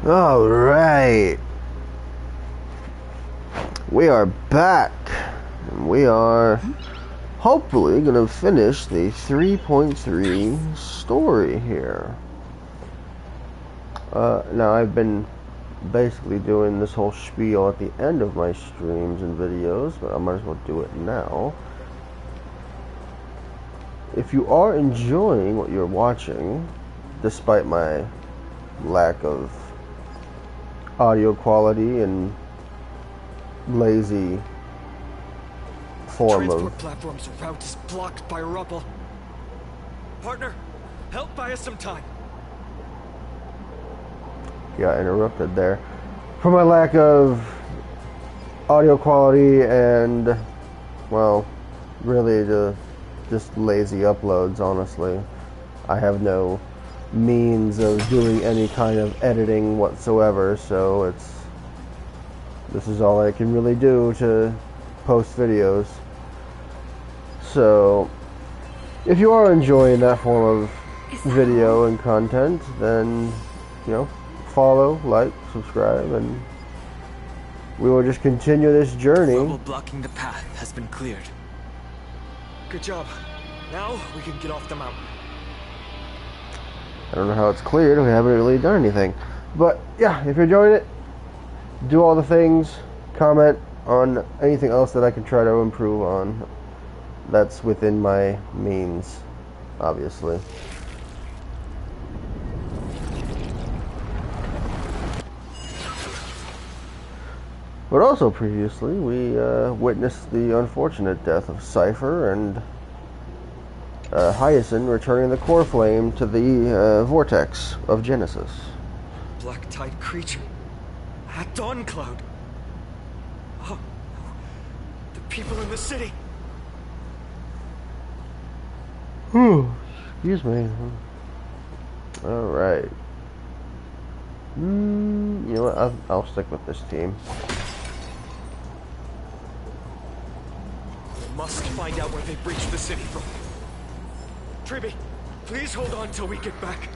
All right, we are back, and we are hopefully gonna finish the 3.3 story here. Now I've been basically doing this whole spiel at the end of my streams and videos, but I might as well do it now. If you are enjoying what you're watching, despite my lack of audio quality and lazy form Transport of platform's route is blocked by rubble. Partner, help buy us some time. got interrupted there. For my lack of audio quality and, well, really just lazy uploads, honestly. I have no means of doing any kind of editing whatsoever, so this is all I can really do to post videos. So if you are enjoying that form of video and content, then, you know, follow, like, subscribe, and we will just continue this journey. Rubble blocking the path has been cleared. Good job. Now we can get off the mountain. I don't know how it's cleared. We haven't really done anything. But yeah, if you're enjoying it, do all the things, comment on anything else that I can try to improve on. That's within my means, obviously. But also previously, we witnessed the unfortunate death of Cypher and Hyacinth returning the core flame to the vortex of Genesis. Black tide creature. At Dawn Cloud. Oh, the people in the city. Excuse me. Alright. You know what? I'll stick with this team. We must find out where they breached the city from. Tribby, please hold on till we get back.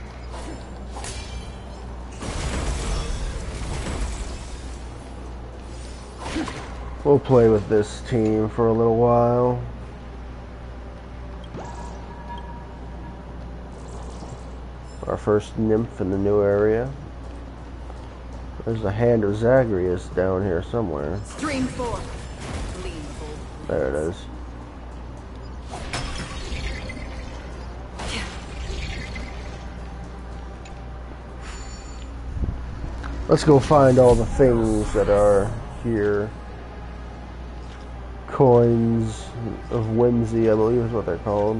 We'll play with this team for a little while. Our first nymph in the new area. There's a hand of Zagreus down here somewhere. Stream 4. There it is. Let's go find all the things that are here. Coins of whimsy, I believe is what they're called.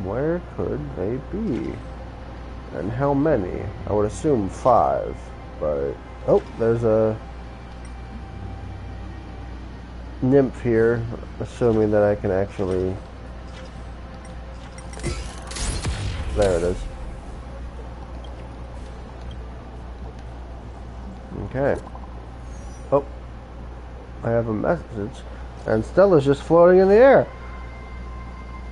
Where could they be? And how many? I would assume 5, but... Oh, there's a nymph here, assuming that I can actually... There it is. Okay. Oh. I have a message. And Stella's just floating in the air.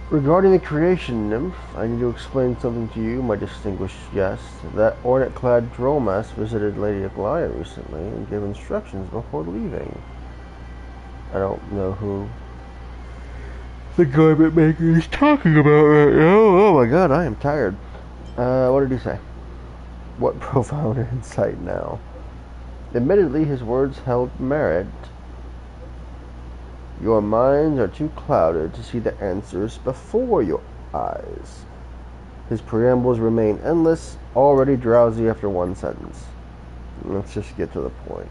Regarding the creation nymph, I need to explain something to you, my distinguished guest. That ornate-clad Dromas visited Lady Aglaia recently and gave instructions before leaving. I don't know who the garment maker is talking about right now. Oh my god, I am tired. What did he say? What profound insight now. Admittedly, his words held merit. Your minds are too clouded to see the answers before your eyes. His preambles remain endless, already drowsy after one sentence. Let's just get to the point.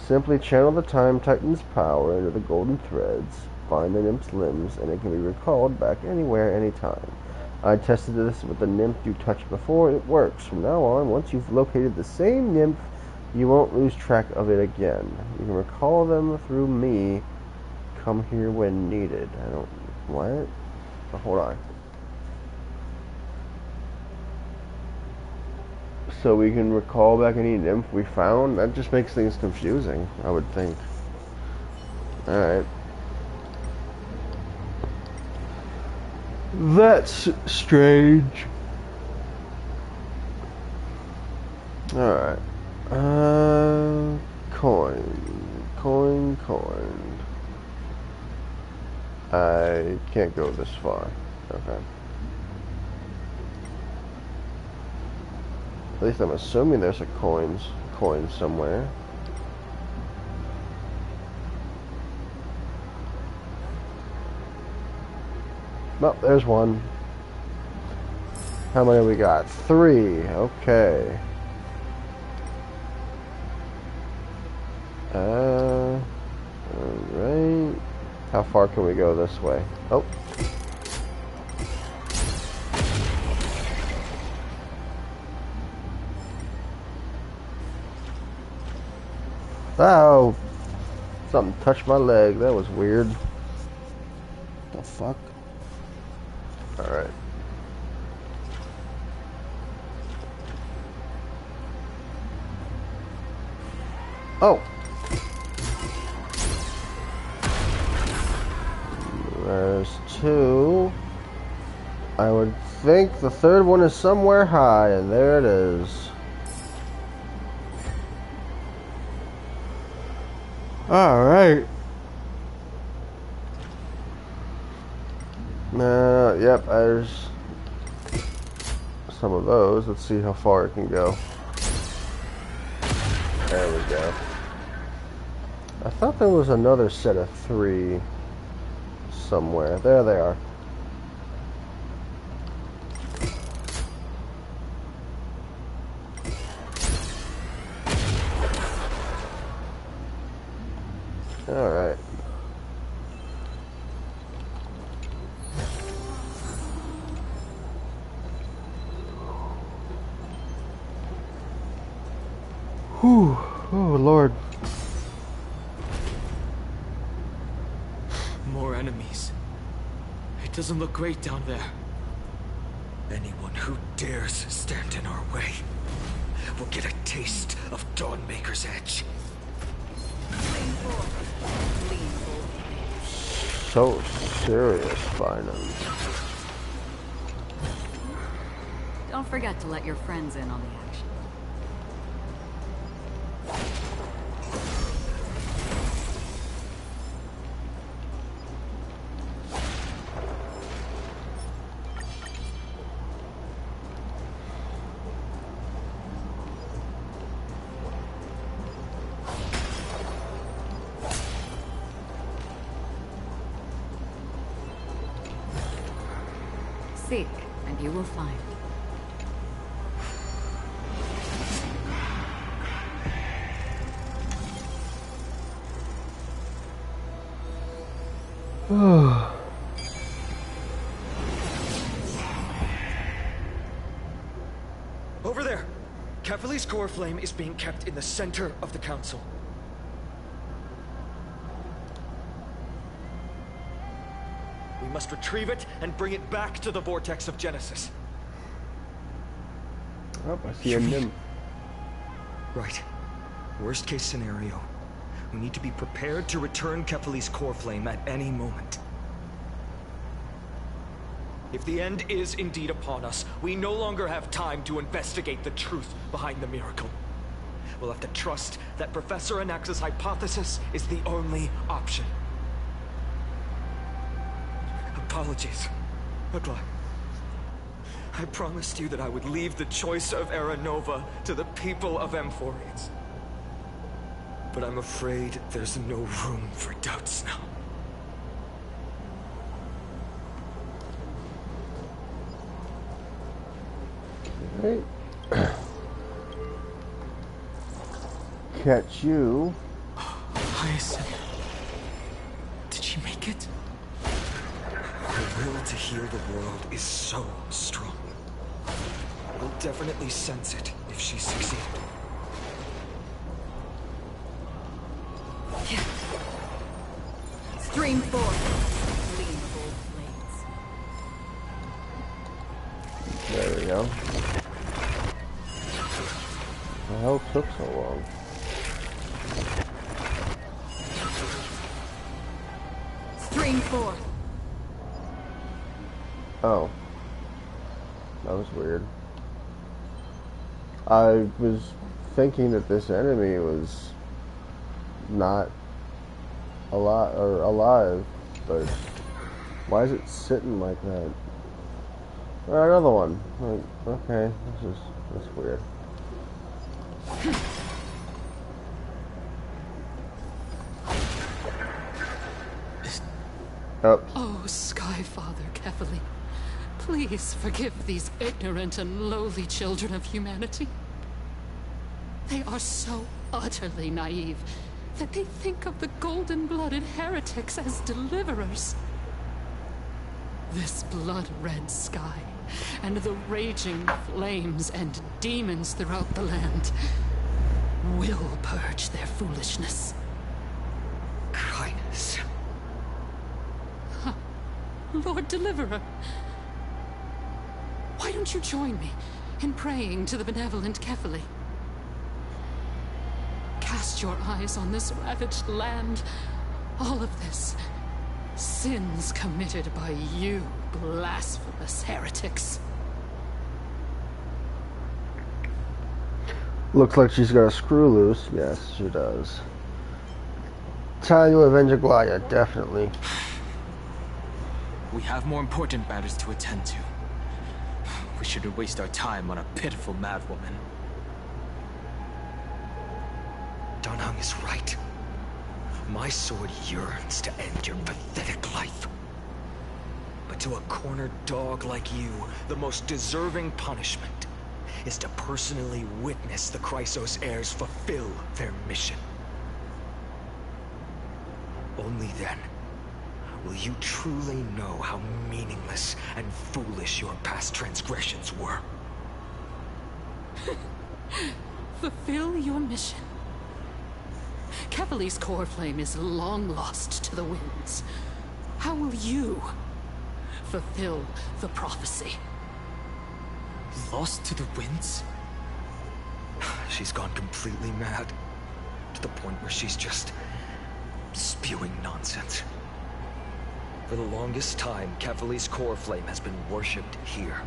Simply channel the Time Titan's power into the golden threads, bind the nymph's limbs, and it can be recalled back anywhere, anytime. I tested this with the nymph you touched before. It works. From now on, once you've located the same nymph, you won't lose track of it again. You can recall them through me. Come here when needed. I don't... What? Oh, hold on. So we can recall back any nymph we found? That just makes things confusing, I would think. Alright. That's strange. Alright. Coin. I can't go this far. Okay. At least I'm assuming there's a coin somewhere. Well, there's one. How many we got? 3. Okay. Alright. How far can we go this way? Oh. Oh. Something touched my leg. That was weird. What the fuck? Alright. Oh. There's 2. I would think the third one is somewhere high, and there it is. Alright. Yep, there's some of those. Let's see how far it can go. There we go. I thought there was another set of 3 somewhere. There they are. Alright. Whew. Oh, Lord. More enemies. It doesn't look great down there. Anyone who dares stand in our way will get a taste of Dawnmaker's edge. So serious, Phainon. Don't forget to let your friends in on the action. Seek, and you will find. Over there! Cavalry's core flame is being kept in the center of the council. We must retrieve it and bring it back to the vortex of Genesis. Oh, I see a nymph. Right. Worst case scenario. We need to be prepared to return Kefali's core flame at any moment. If the end is indeed upon us, we no longer have time to investigate the truth behind the miracle. We'll have to trust that Professor Anax's hypothesis is the only option. Apologies. Agla. I promised you that I would leave the choice of Era Nova to the people of Amphorians. But I'm afraid there's no room for doubts now. Right. Catch you. Hyacinth. Did she make it? Her will to heal the world is so strong. We'll definitely sense it if she succeeded. Stream forth. Gleam of old blades. There we go. The hell took so long? Stream forth. Oh, that was weird. I was thinking that this enemy was not alive, but why is it sitting like that? Another one. Like, okay, that's weird. Oh. Oh, Sky Father Kefali, please forgive these ignorant and lowly children of humanity. They are so utterly naive that they think of the golden-blooded heretics as deliverers. This blood-red sky, and the raging flames and demons throughout the land will purge their foolishness. Kindness. Lord Deliverer, why don't you join me in praying to the benevolent Kefali? Cast your eyes on this ravaged land. All of this, sins committed by you, blasphemous heretics. Looks like she's got a screw loose. Yes, she does. Time to avenge Aglaya, definitely. We have more important matters to attend to. We shouldn't waste our time on a pitiful madwoman. Danheng is right. My sword yearns to end your pathetic life. But to a cornered dog like you, the most deserving punishment is to personally witness the Chrysos heirs fulfill their mission. Only then will you truly know how meaningless and foolish your past transgressions were. Fulfill your mission. Kefali's core flame is long lost to the winds. How will you fulfill the prophecy? Lost to the winds? She's gone completely mad, to the point where she's just spewing nonsense. For the longest time, Kefali's core flame has been worshipped here.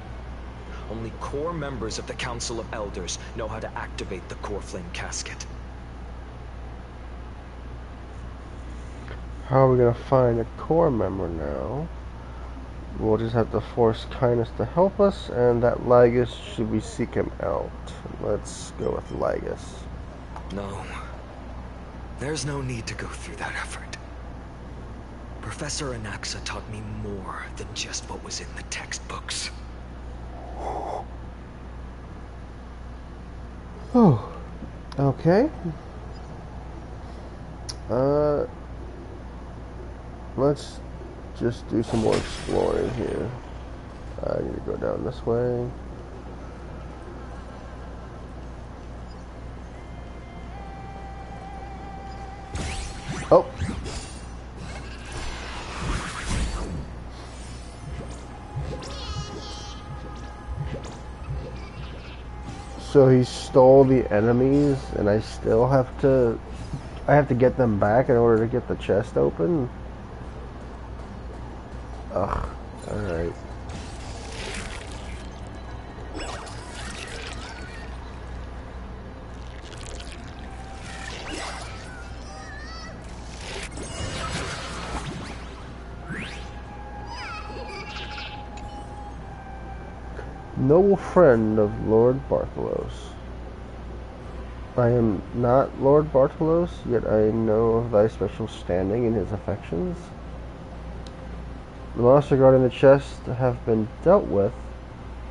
Only core members of the Council of Elders know how to activate the core flame casket. How are we gonna find a core member now? We'll just have to force Kindness to help us, and that Lygus, should we seek him out? Let's go with Lygus. No. There's no need to go through that effort. Professor Anaxa taught me more than just what was in the textbooks. Oh, okay. Let's just do some more exploring here. I need to go down this way. Oh. So he stole the enemies, and I still have to... I have to get them back in order to get the chest open? Ugh. Alright. Noble friend of Lord Bartholos. I am not Lord Bartholos, yet I know of thy special standing in his affections. The monster guarding the chest have been dealt with.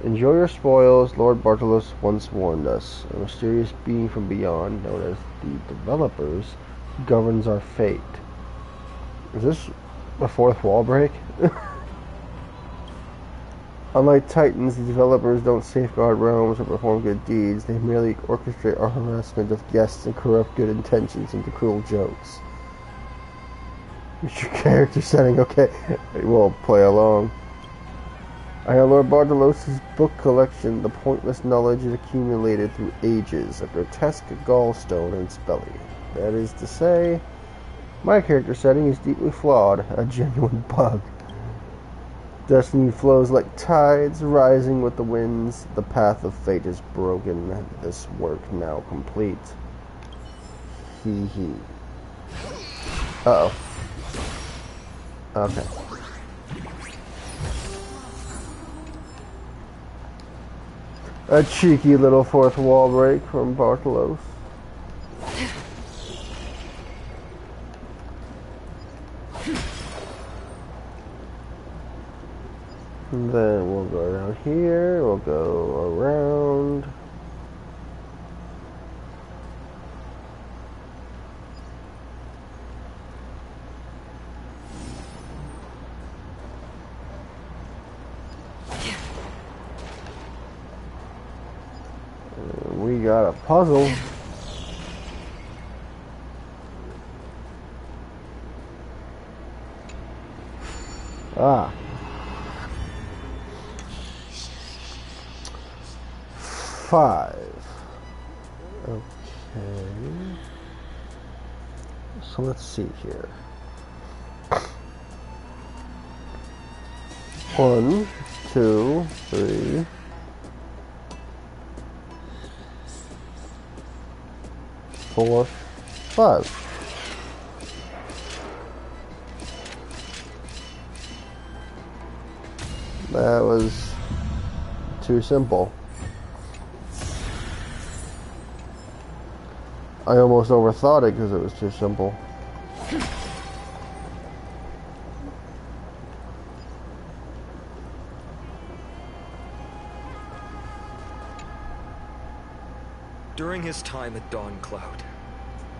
Enjoy your spoils, Lord Bartholos once warned us. A mysterious being from beyond, known as the Developers, governs our fate. Is this a fourth wall break? Unlike Titans, the Developers don't safeguard realms or perform good deeds. They merely orchestrate our harassment of guests and corrupt good intentions into cruel jokes. What's your character setting? Okay, we'll play along. I have Lord Bartholos' book collection, the pointless knowledge it accumulated through ages, a grotesque gallstone in its belly. That is to say, my character setting is deeply flawed, a genuine bug. Destiny flows like tides, rising with the winds. The path of fate is broken. This work now complete. Hee hee. Uh-oh. Okay. A cheeky little fourth wall break from Bartolos. And then we'll go around here, we'll go around. And we got a puzzle. Ah. 5. Okay. So let's see here. 1, 2, 3. 4, 5. That was too simple. I almost overthought it because it was too simple. During his time at Dawn Cloud,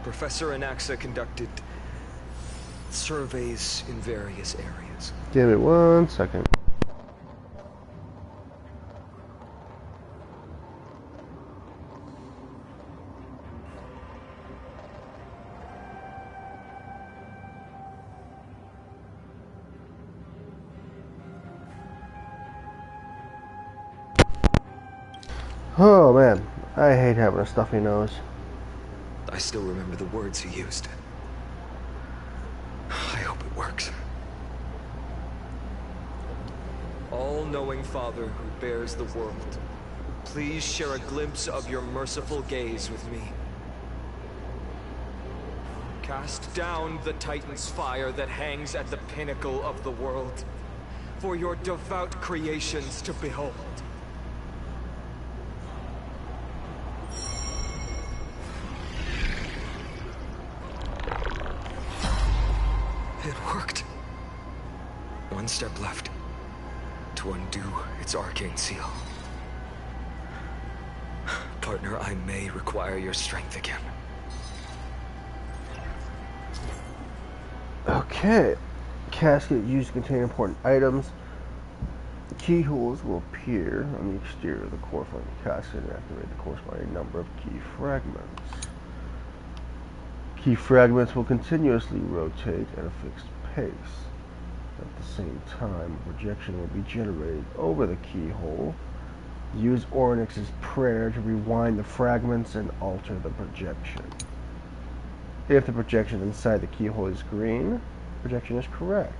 Professor Anaxa conducted surveys in various areas. Give me 1 second. Oh man, I hate having a stuffy nose. I still remember the words he used. I hope it works. All-knowing Father who bears the world, please share a glimpse of your merciful gaze with me. Cast down the Titan's fire that hangs at the pinnacle of the world, for your devout creations to behold. It worked. One step left to undo its arcane seal. Partner, I may require your strength again. Okay. Casket used to contain important items. Keyholes will appear on the exterior of the core front of the casket and activate the corresponding number of key fragments. Key fragments will continuously rotate at a fixed pace. At the same time, a projection will be generated over the keyhole. Use Orynyx's prayer to rewind the fragments and alter the projection. If the projection inside the keyhole is green, the projection is correct.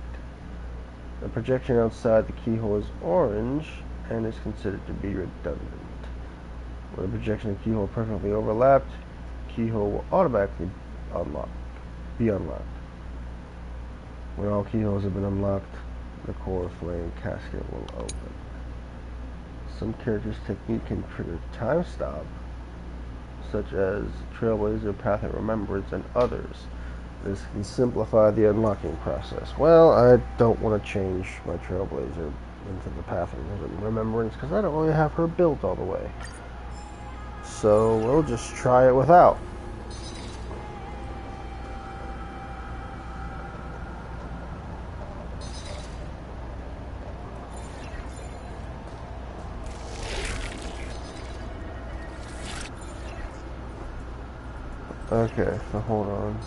The projection outside the keyhole is orange and is considered to be redundant. When the projection and keyhole are perfectly overlapped, the keyhole will automatically be unlocked. When all keyholes have been unlocked, the core flame casket will open. Some characters' technique can trigger time stop, such as Trailblazer, Path of Remembrance, and others. This can simplify the unlocking process. Well, I don't want to change my Trailblazer into the Path of Remembrance because I don't really have her built all the way. So we'll just try it without. Okay, so hold on.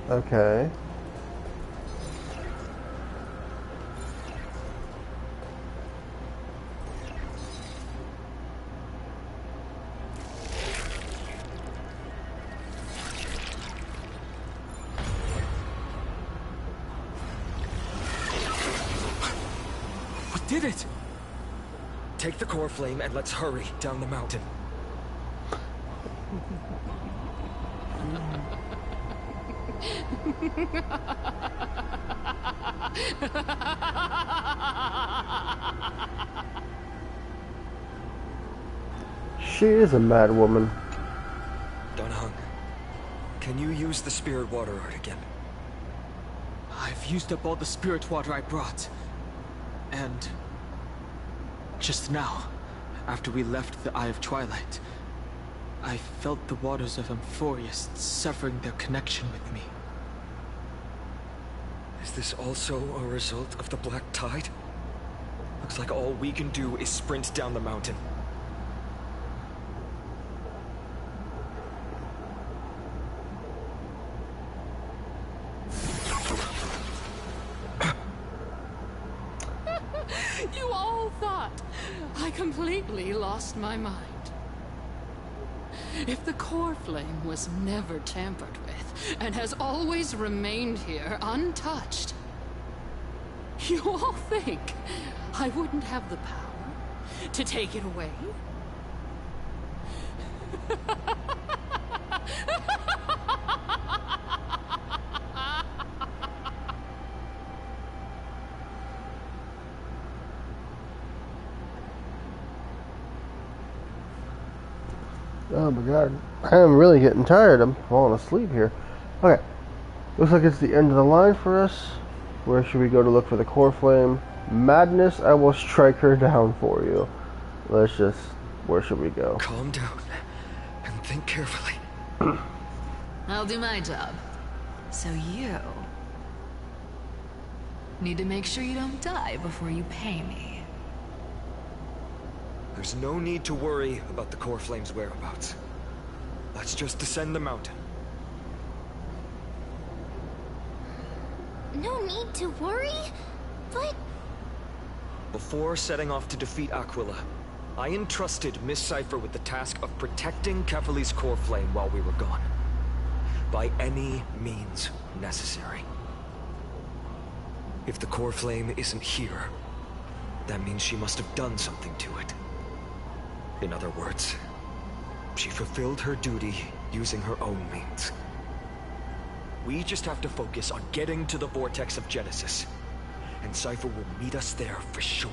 Okay. What did it? Take the core flame and let's hurry down the mountain. She is a mad woman. Dunhung, can you use the spirit water art again? I've used up all the spirit water I brought. And just now, after we left the Eye of Twilight, I felt the waters of Emphorius severing their connection with me. Is this also a result of the Black Tide? Looks like all we can do is sprint down the mountain. You all thought I completely lost my mind. If the core flame was never tampered with, and has always remained here untouched, you all think I wouldn't have the power to take it away? Oh my god. I am really getting tired. I'm falling asleep here. Okay. Looks like it's the end of the line for us. Where should we go to look for the core flame? Madness, I will strike her down for you. Let's just... Where should we go? Calm down and think carefully. I'll do my job. So you need to make sure you don't die before you pay me. There's no need to worry about the core flame's whereabouts. Let's just descend the mountain. No need to worry? But... Before setting off to defeat Aquila, I entrusted Miss Cipher with the task of protecting Kefali's core flame while we were gone. By any means necessary. If the core flame isn't here, that means she must have done something to it. In other words, she fulfilled her duty using her own means. We just have to focus on getting to the vortex of Genesis, and Cipher will meet us there for sure.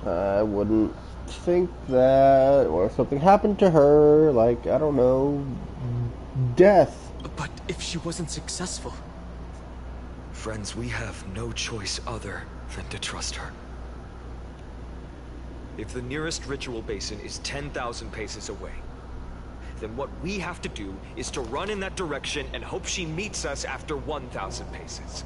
I wouldn't think that, or if something happened to her, like, I don't know, death. But if she wasn't successful... Friends, we have no choice other than to trust her. If the nearest ritual basin is 10,000 paces away, then what we have to do is to run in that direction and hope she meets us after 1,000 paces.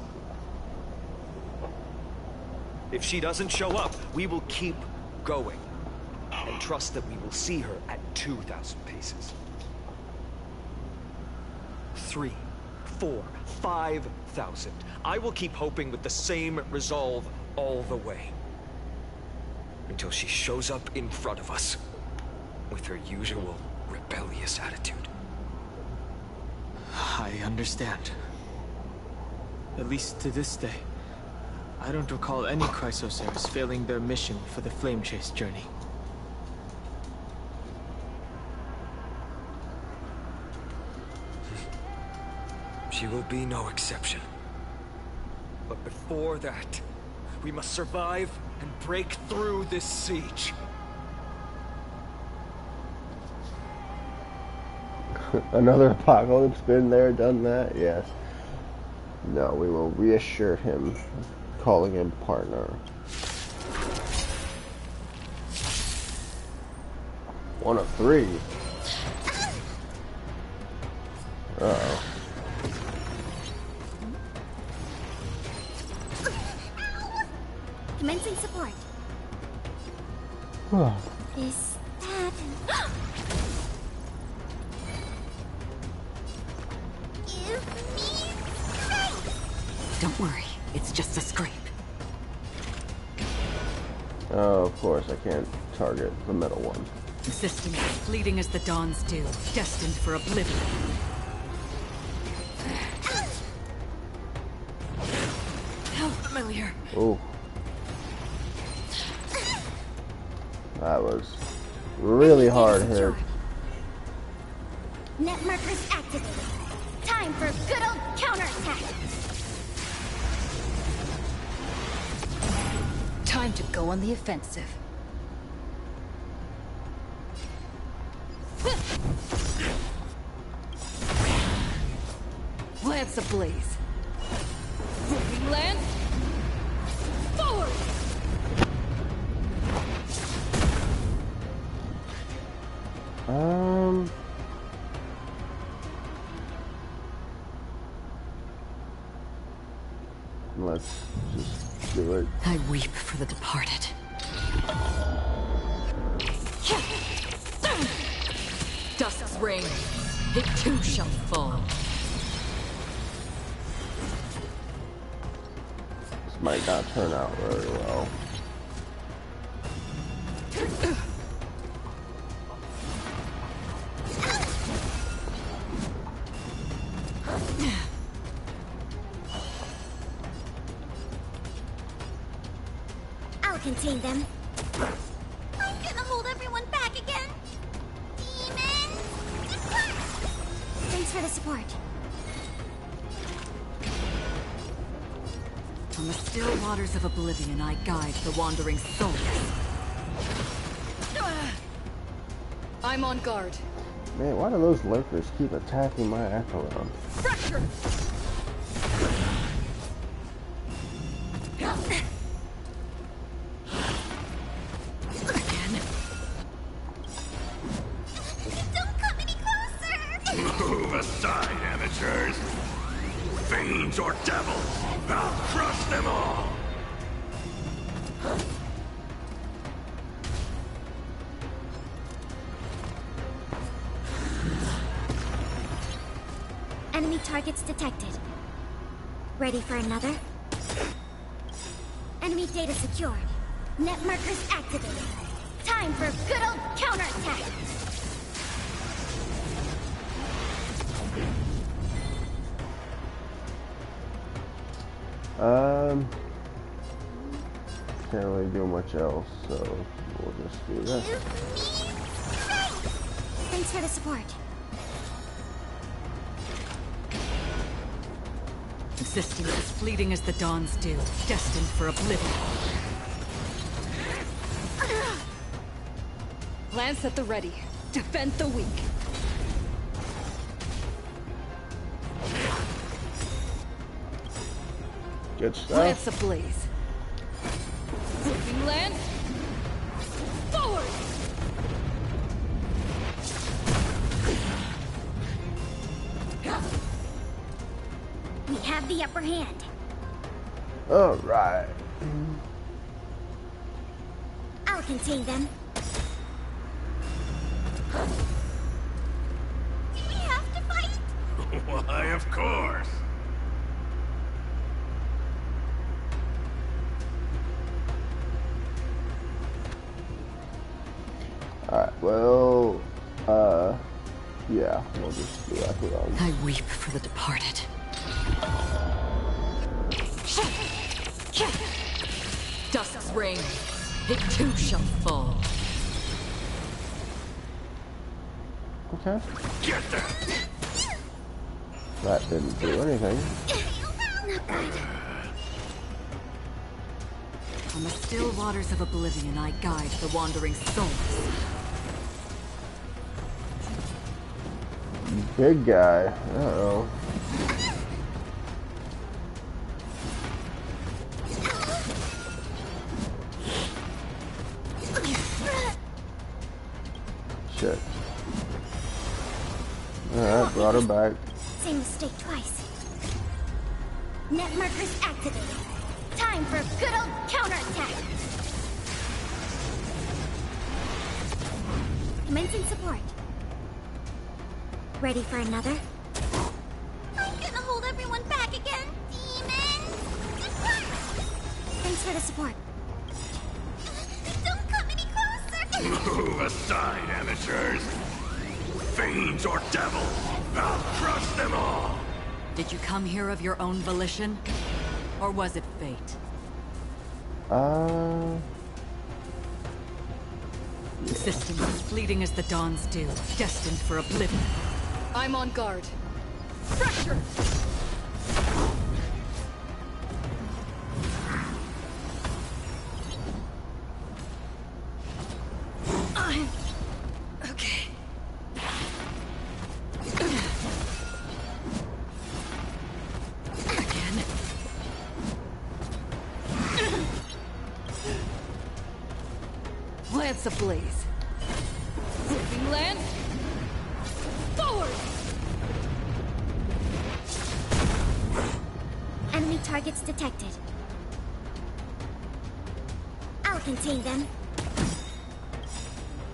If she doesn't show up, we will keep going and trust that we will see her at 2,000 paces. 3, 4, 5,000. I will keep hoping with the same resolve all the way. Until she shows up in front of us with her usual rebellious attitude. I understand. At least to this day, I don't recall any Chrysosairs failing their mission for the Flame Chase journey. She will be no exception. But before that, we must survive and break through this siege. Another apocalypse, been there, done that, yes. No, we will reassure him, calling him partner. One of 3. Uh-oh. Commencing support. Is that... Don't worry, it's just a scrape. Oh, of course, I can't target the metal one. Existence as fleeting as the dawn's dew, destined for oblivion. How familiar. Oh. That was really hard hit. Net markers activated. Time for a good old counterattack. Time to go on the offensive. Lance ablaze. Whipping lance. Forward! Let's just do it. I weep for the departed. Dusk's reign, it too shall fall. This might not turn out very well. I'll contain them. I'm gonna hold everyone back again. Demons, depart! Thanks for the support. On the still waters of oblivion, I guide the wandering souls. I'm on guard. Man, why do those lurkers keep attacking my Phainon? Fracture! Again. Don't come any closer! Move aside, amateurs! Fiends or devils, I'll crush them all! Enemy targets detected. Ready for another? Enemy data secured. Net markers activated. Time for a good old counterattack! Can't really do much else, so we'll just do this. Thanks for the support. Existence as fleeting as the dawn's dew, destined for oblivion. Lance at the ready. Defend the weak. Good stuff. Lance ablaze. Whipping lance. Forward! We have the upper hand. Alright. I'll contain them. Do we have to fight? Why, of course! Alright, well, yeah, we'll just do Phainon. I weep for the departed. Dusk's reign, it too shall fall. Okay. Get them! That didn't do anything. Not good. On the still waters of oblivion, I guide the wandering souls. Big guy. Uh-oh. Shit. Alright, brought her back. Same mistake twice. Net markers activated. Time for a good old counterattack. Commencing support. Ready for another? I'm gonna hold everyone back again. Demons, Thanks for the support. Don't come any closer! Move aside, amateurs. Fiends or devils, I'll crush them all! Did you come here of your own volition? Or was it fate? Existence as fleeting as the dawn's dew, destined for oblivion. I'm on guard. Fracture! Okay. Again. Lance ablaze. Flipping lance. Forward! Enemy targets detected. I'll contain them.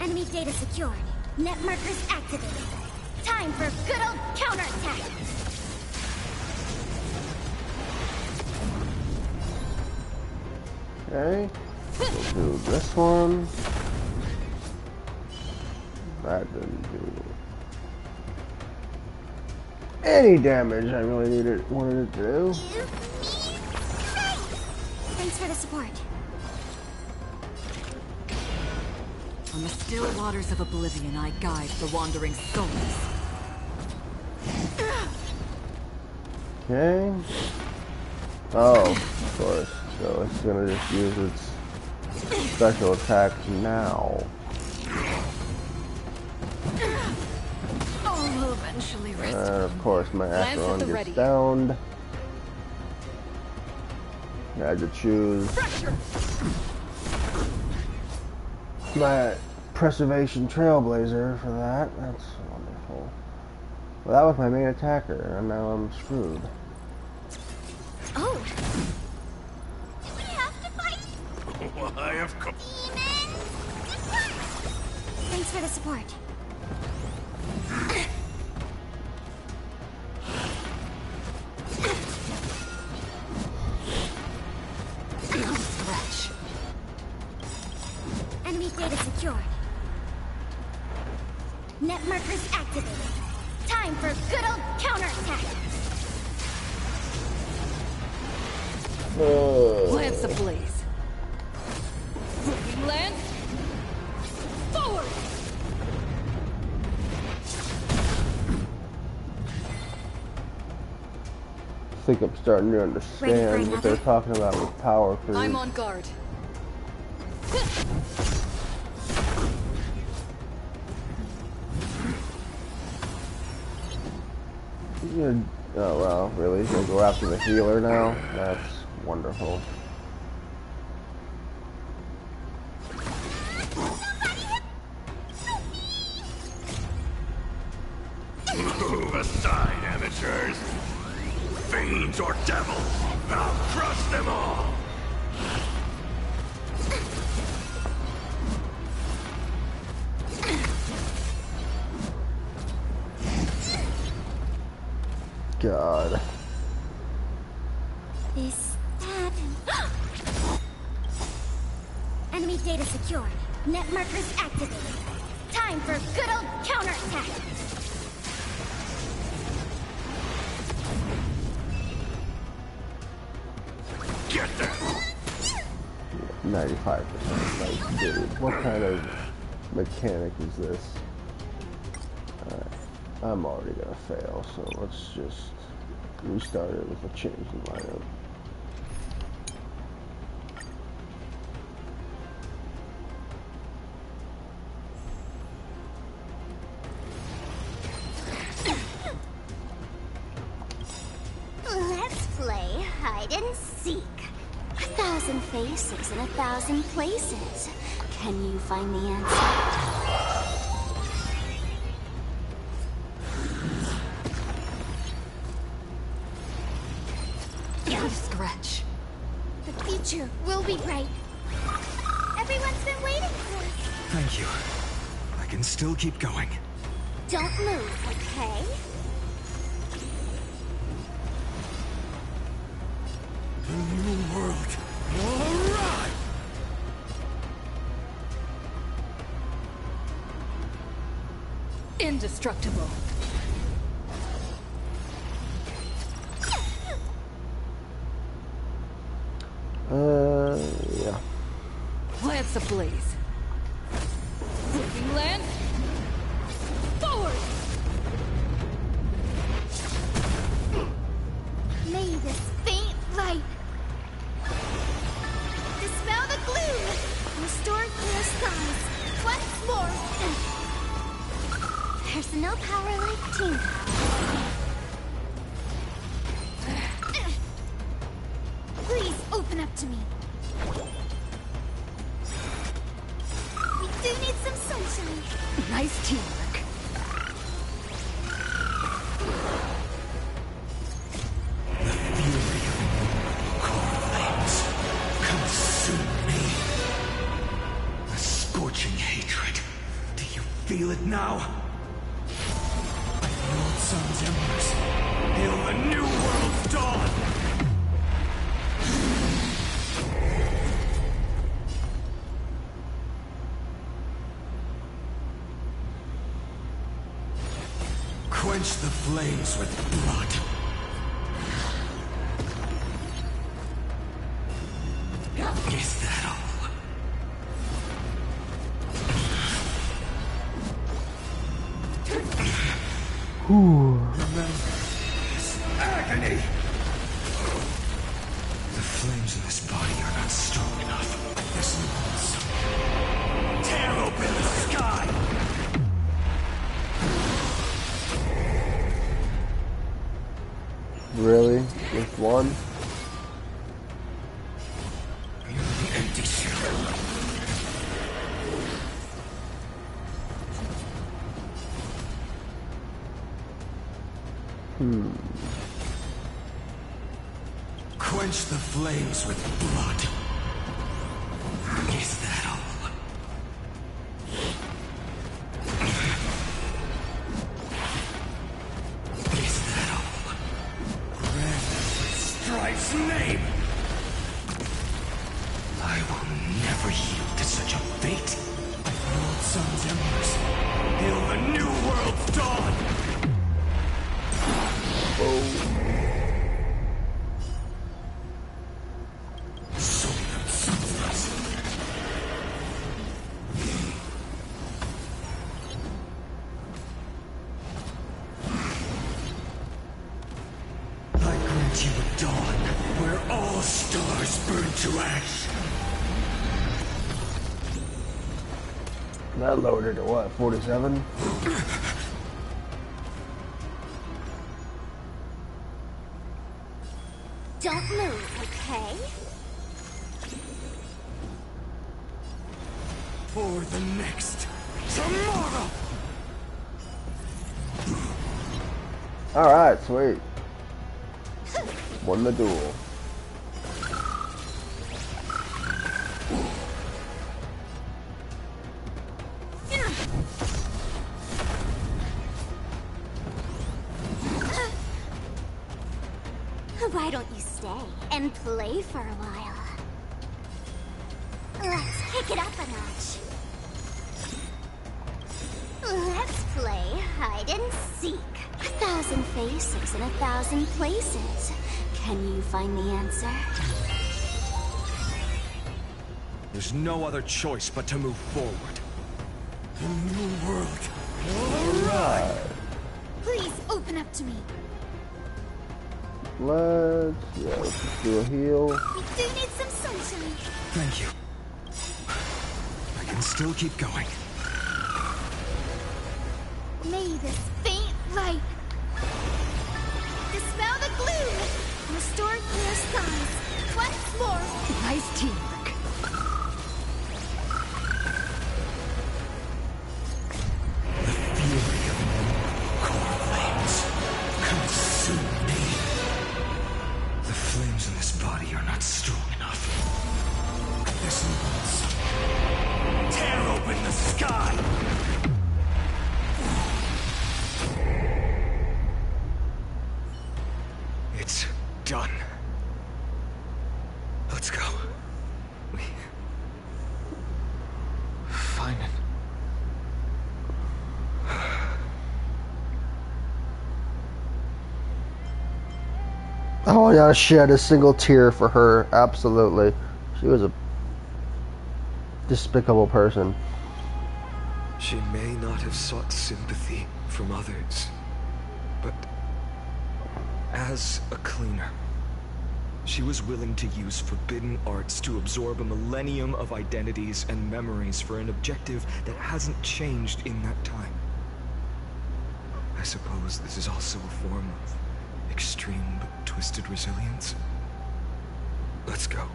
Enemy data secured. Net markers activated. Time for a good old counterattack! Okay. We'll do this one. That didn't do any damage I really wanted it to do. Thanks for the support. On the still waters of oblivion, I guide the wandering souls. Okay. Oh, of course. So it's gonna just use its special attack now. All will eventually rest. And of course my Lance at Acheron the gets ready. downed. I had to choose Fracture! my Preservation Trailblazer for that. That's wonderful. Well, that was my main attacker, and now I'm screwed. Oh! Do we have to fight? Why, of course. Demons! Thanks for the support. Stretch. Enemy data secured. Net markers activated. Time for a good old counterattack! Lance ablaze. Flipping lance. Forward! I think I'm starting to understand what they're talking about with power creep. I'm on guard. Oh wow, really? He's gonna go after the healer now? That's wonderful. Move aside, amateurs. Fiends or devils, I'll crush them all! God. This happened. Enemy data secured. Net markers activated. Time for a good old counterattack! Get them! 95%. Like, dude, what kind of mechanic is this? Alright. I'm already gonna fail, so let's just restart it with a change in lineup. Let's play hide and seek. 1,000 faces in 1,000 places. Can you find the answer? Scratch. The future will be bright. Everyone's been waiting for us. Thank you. I can still keep going. Don't move, okay? Indestructible. Yeah. Lance ablaze. Flipping lance. Forward! May this faint light dispel the gloom, restore clear skies. Once more. There's no power like team power. Please open up to me. We do need some sunshine. Nice teamwork. Consume me. A scorching hatred. Do you feel it now? Like the old sun's embers, hail the new world's dawn. Quench the flames with blood. Is that all? Remember this agony. The flames in this body are not strong enough. This needs tear open the sky. Really? Just one? Empty shell. Quench the flames with blood. Is that all? Is that all? Red Strife's name! I will never yield to such a fate. Like the old sun's embers, hail the new world's dawn! I grant you a dawn where all stars burn to ash. That lowered it to what, 47? Don't move, okay? For the next tomorrow! Alright, sweet. Won the duel. Why don't you stay and play for a while? Let's kick it up a notch. Let's play hide and seek. 1,000 faces in 1,000 places. Can you find the answer? There's no other choice but to move forward. A new world. Alright. Please open up to me. Let's do a heal. We do need some sunshine. Thank you. I can still keep going. May this faint light dispel the gloom, restore clear skies. Once more. Nice teamwork. Fury of core flames. Consume me. The flames in this body are not strong enough. This needs tear open the sky. It's done. Let's go. Phainon. I want to shed a single tear for her. Absolutely. She was a despicable person. She may not have sought sympathy from others, but as a cleaner, she was willing to use forbidden arts to absorb a millennium of identities and memories for an objective that hasn't changed in that time. I suppose this is also a form of extreme but twisted resilience. Let's go.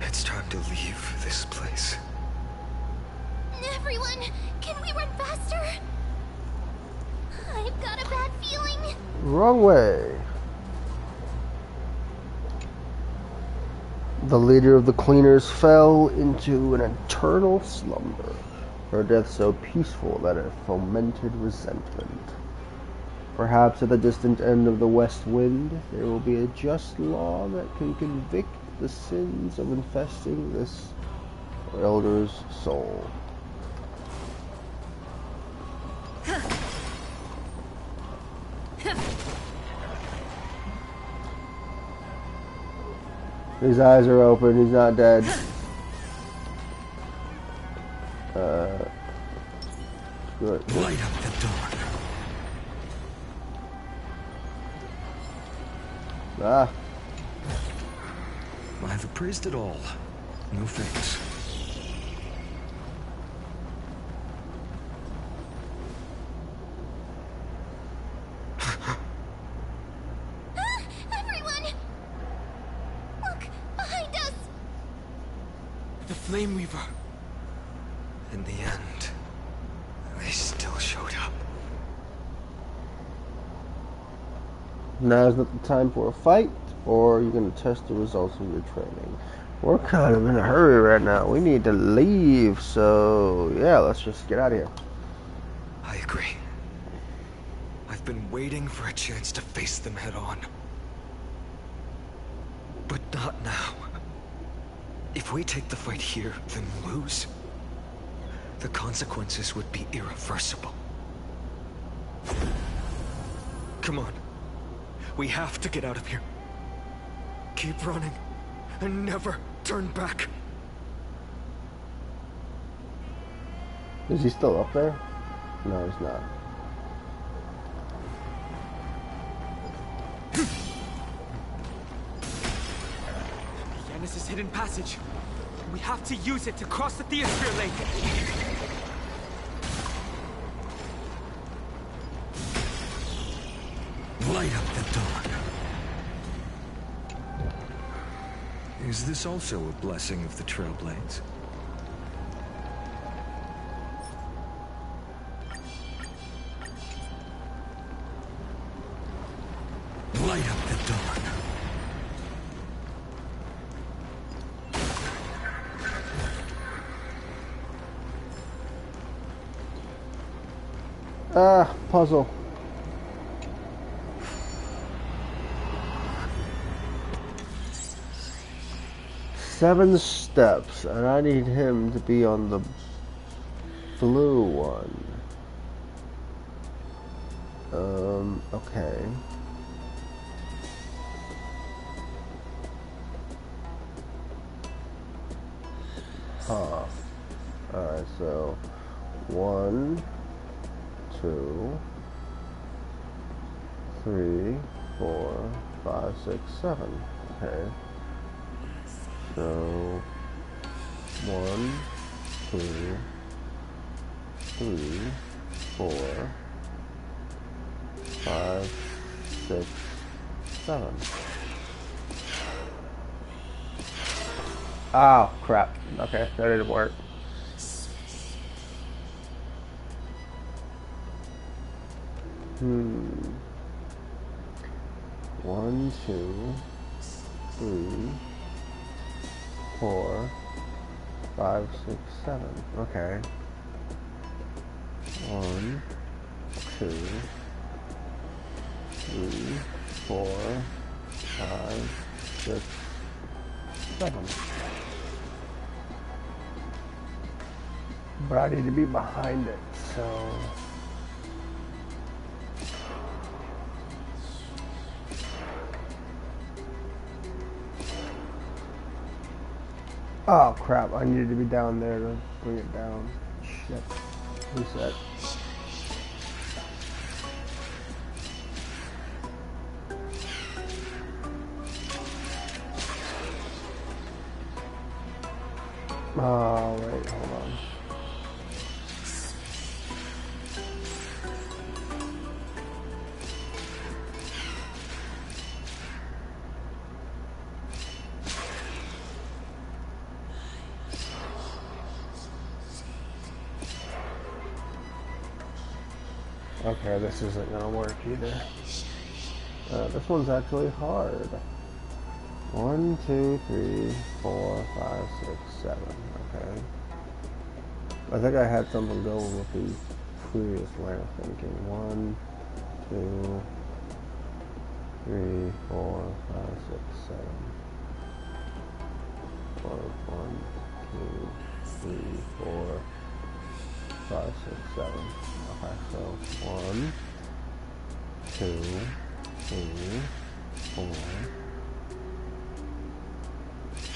It's time to leave this place. Everyone, can we run faster? I've got a bad feeling. Wrong way. The leader of the cleaners fell into an eternal slumber, her death so peaceful that it fomented resentment. Perhaps at the distant end of the west wind, there will be a just law that can convict the sins of infesting this elder's soul. His eyes are open, he's not dead. Good. Light up the dark. Ah. I've appraised it all. No thanks. Everyone! Look, behind us! The Flame Weaver. In the end, they still showed up. Now's not the time for a fight, or you're going to test the results of your training. We're kind of in a hurry right now. We need to leave, so yeah, let's just get out of here. I agree. I've been waiting for a chance to face them head on. But not now. If we take the fight here, then lose, the consequences would be irreversible. Come on. We have to get out of here. Keep running, and never turn back. Is he still up there? No, he's not. Yanis' hidden passage. We have to use it to cross the Theosphere Lake. Light up the dark. Is this also a blessing of the Trailblades? Light up the dark. Ah, puzzle. Seven steps, and I need him to be on the blue one. Okay. Huh. Alright, so 1, 2, 3, 4, 5, 6, 7. Okay. So 1, 2, 3, 4, 5, 6, 7. Oh, crap. Okay, that didn't work. Hmm. 1, 2, 3, 4, 5, 6, 7. Okay. 1, 2, 3, 4, 5, 6, 7. But I need to be behind it, so Oh crap, I needed to be down there to bring it down. Shit. Reset. Oh, wait, hold on. Okay, this isn't gonna work either. This one's actually hard. 1, 2, 3, 4, 5, 6, 7. Okay. I think I had something go with the previous line of thinking. 1, 2, 3, 4, 5, 6, 7. Or 1, 2, 3, 4, 5, 6, 7. Okay, so 1, 2, 3, 4,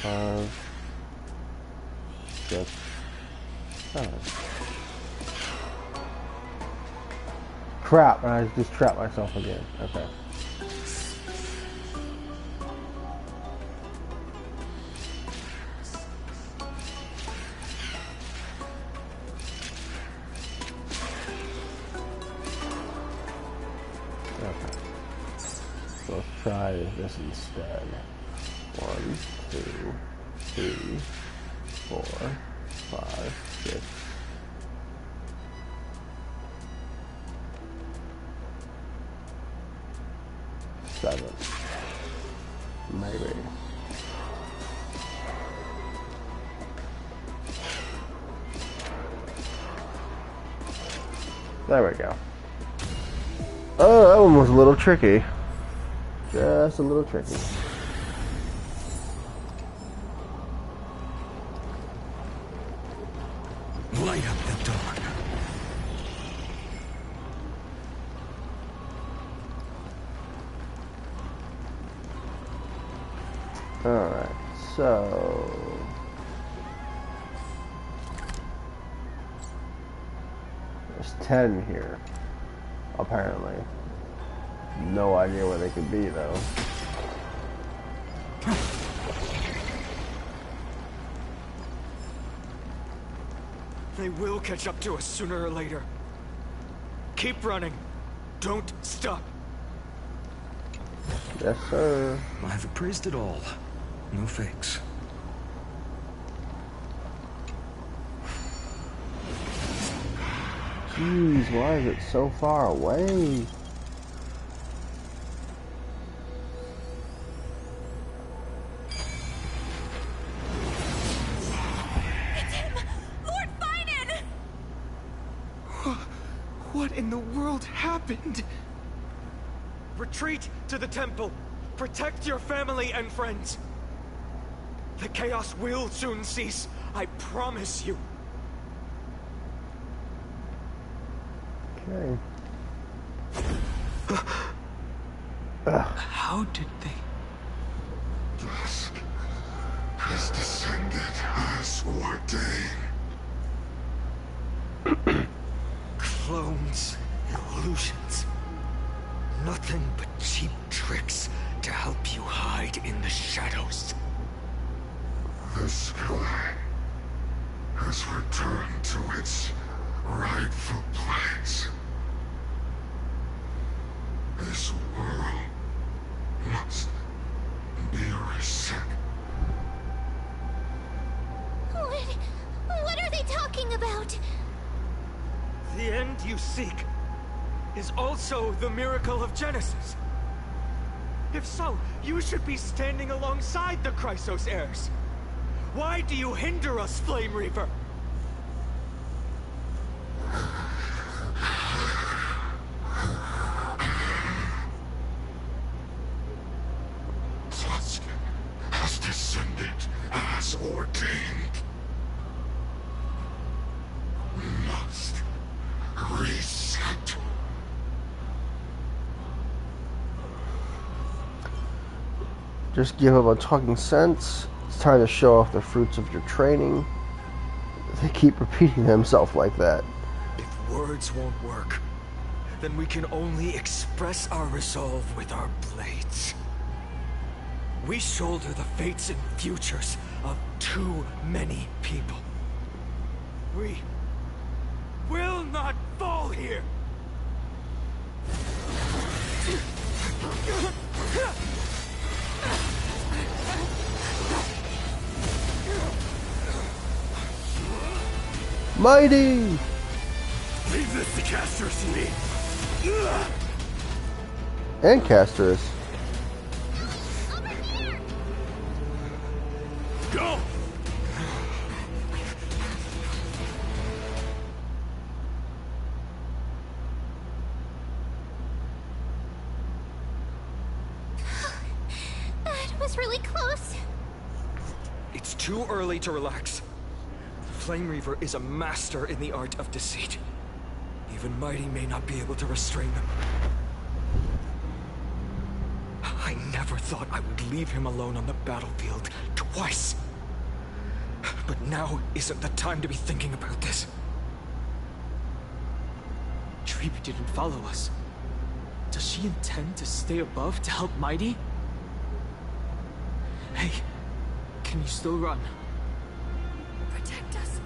5, 6, 7. Crap, and I just trapped myself again. Okay. So let's try this instead. 1, 2, 3, 4, 5, 6. 7. Maybe. There we go. Oh, that one was a little tricky. Just a little tricky. Light up the dawn. Alright, so... there's 10 here, apparently. No idea where they could be, though. They will catch up to us sooner or later. Keep running. Don't stop. Yes, sir. I've appraised it all. No fakes. Jeez, why is it so far away? It's him! Lord Phainon! What in the world happened? Retreat to the temple. Protect your family and friends. The chaos will soon cease. I promise you. Okay. How did they... Dusk has descended as ordained. Clones, illusions. Nothing but cheap tricks to help you hide in the shadows. The sky has returned to its rightful place. This world must be reset. What are they talking about? The end you seek is also the miracle of Genesis. If so, you should be standing alongside the Chrysos heirs. Why do you hinder us, Flame Reaper? Dusk has descended as ordained. We must reset. Just give up on talking sense It's time to show off the fruits of your training. They keep repeating themselves like that. If words won't work, then we can only express our resolve with our blades. We shoulder the fates and futures of too many people. We will not fall here! Mighty! Leave this to Casters and me! And Casters. Go! That was really close. It's too early to relax. The Flame Reaver is a master in the art of deceit. Even Mighty may not be able to restrain them. I never thought I would leave him alone on the battlefield twice. But now isn't the time to be thinking about this. Treeby didn't follow us. Does she intend to stay above to help Mighty? Hey, can you still run? Protect us.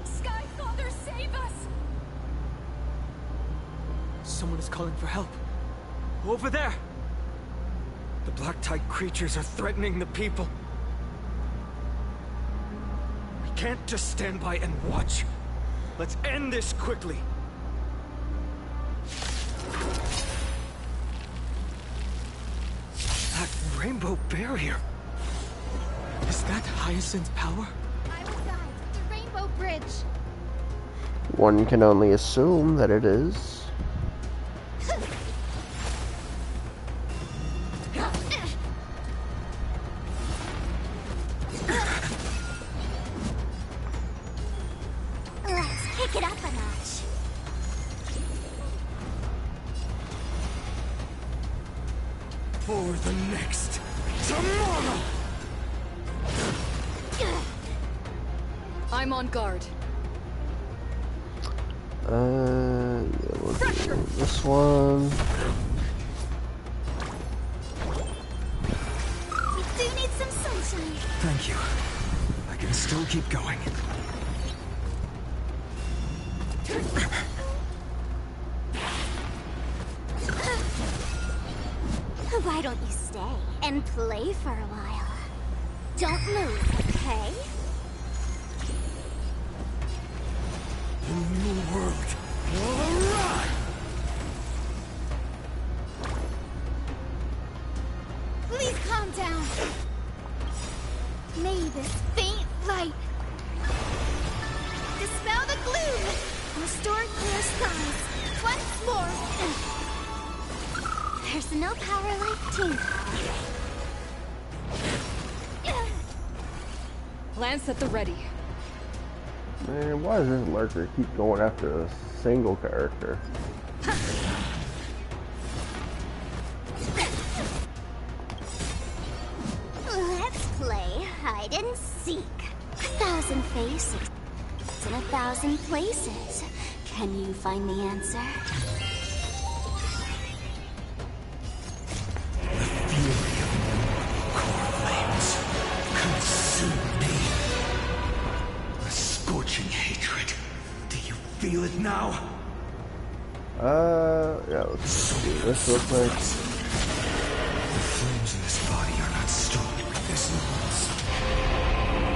Sky Father, save us! Someone is calling for help. Over there! The Black Tide creatures are threatening the people. We can't just stand by and watch. Let's end this quickly. That rainbow barrier. Is that Hyacinth's power? I will guide the Rainbow Bridge. One can only assume that it is. Let's kick it up a notch. For the next tomorrow! I'm on guard. Yeah, we'll do this one. We do need some sunshine. Thank you. I can still keep going. Why don't you stay and play for a while? Don't move, okay? The new world will arrive! Please calm down. May this faint light dispel the gloom, restore clear skies once more. There's no power like team power. Lance at the ready. Man, why does this lurker keep going after a single character? Let's play hide and seek. 1,000 faces in 1,000 places. Can you find the answer? Scorching hatred. Do you feel it now? Yeah, let's do this real quick. The flames in this body are not strong like this one's.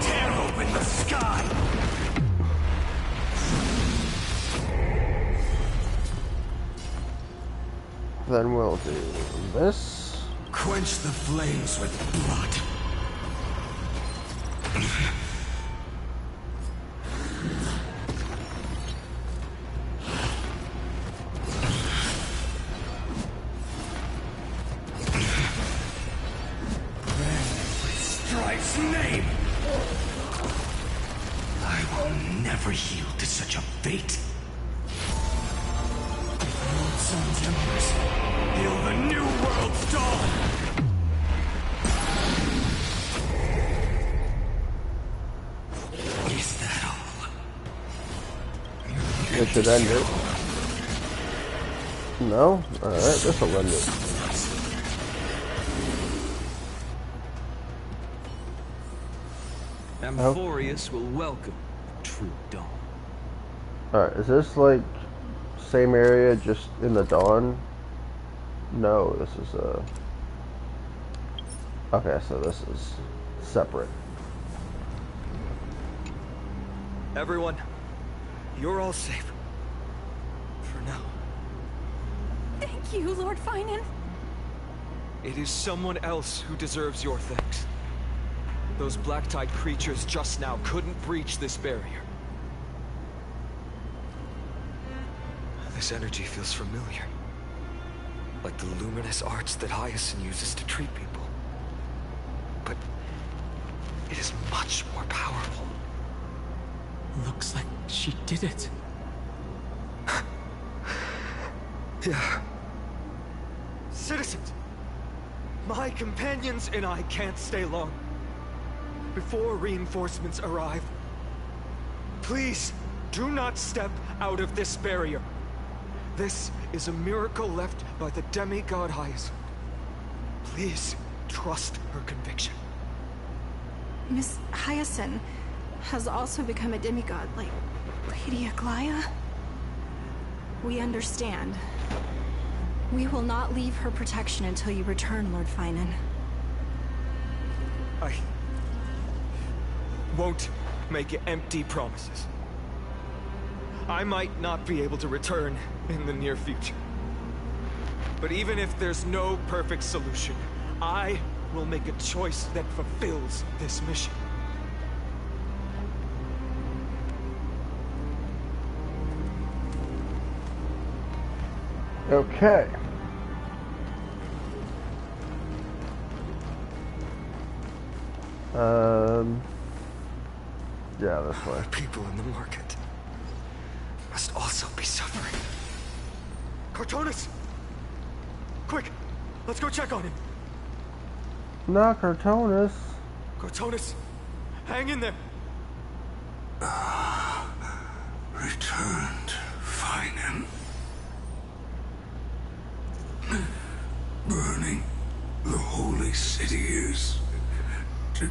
Tear open the sky! Then we'll do this. Quench the flames with blood. Strife's name! I will never yield to such a fate. Old sun's embers, hail the new world's dawn! should end it. No? Alright, this'll end it. Amphorius will welcome true dawn. Alright, is this like same area just in the dawn? No, this is okay, so this is separate. Everyone, you're all safe. For now. Thank you, Lord Phainon. It is someone else who deserves your thanks. Those black-tide creatures just now couldn't breach this barrier. This energy feels familiar. Like the luminous arts that Hyacinth uses to treat people. But it is much more powerful. Looks like she did it. Yeah. Citizens! My companions and I can't stay long. Before reinforcements arrive, please do not step out of this barrier. This is a miracle left by the demigod Hyacinth. Please trust her conviction. Miss Hyacinth has also become a demigod, like Lady Aglaya. We understand. We will not leave her protection until you return, Lord Phainon. I won't make empty promises. I might not be able to return in the near future. But even if there's no perfect solution, I will make a choice that fulfills this mission. Okay. Yeah, this way. People in the market must also be suffering. Cartonus! Quick! Let's go check on him! Not Cartonus. Cartonus! Hang in there! Returned, Phainon. Burning the holy city is to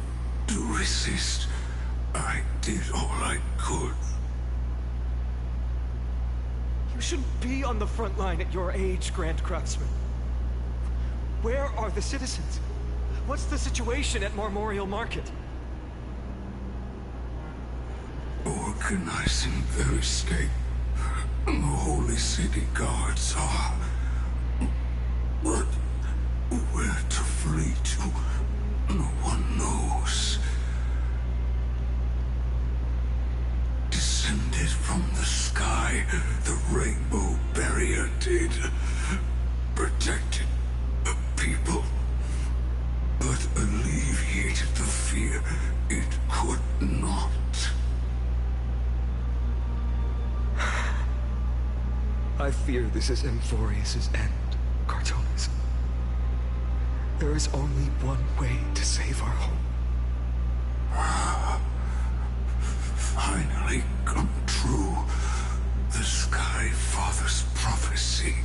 resist. I did all I could. You shouldn't be on the front line at your age, Grand Craftsman. Where are the citizens? What's the situation at Memorial Market? Organizing their escape. The holy city guards are. But where to flee to, no one knows. Descended from the sky, the rainbow barrier did. Protected people, but alleviated the fear it could not. I fear this is Amphorius' end, Cartonus. There is only one way to save our home. Finally come true. The Sky Father's prophecy.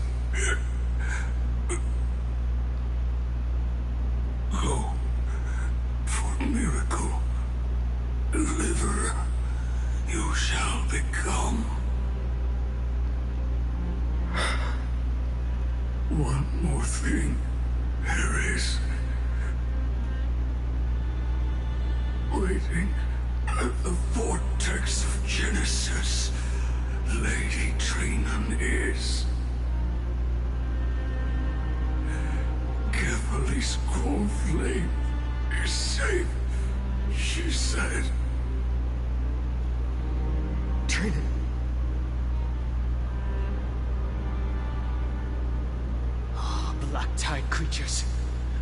Go for miracle. Deliver. You shall become. One more thing there is. Waiting at the vortex of Genesis, Lady Phainon is. Cavalry's cold flame is safe, she said. Phainon. Black tide creatures.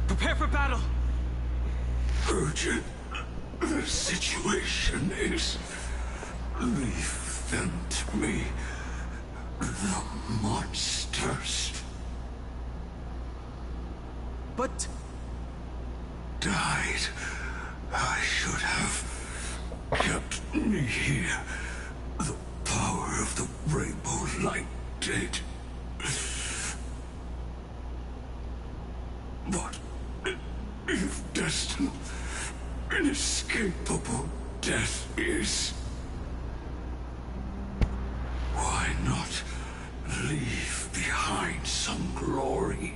Prepare for battle! Urgent. The situation is. Leave them to me. The monsters. But... died. I should have kept me here. The power of the rainbow light did. But if destined, inescapable death is, why not leave behind some glory?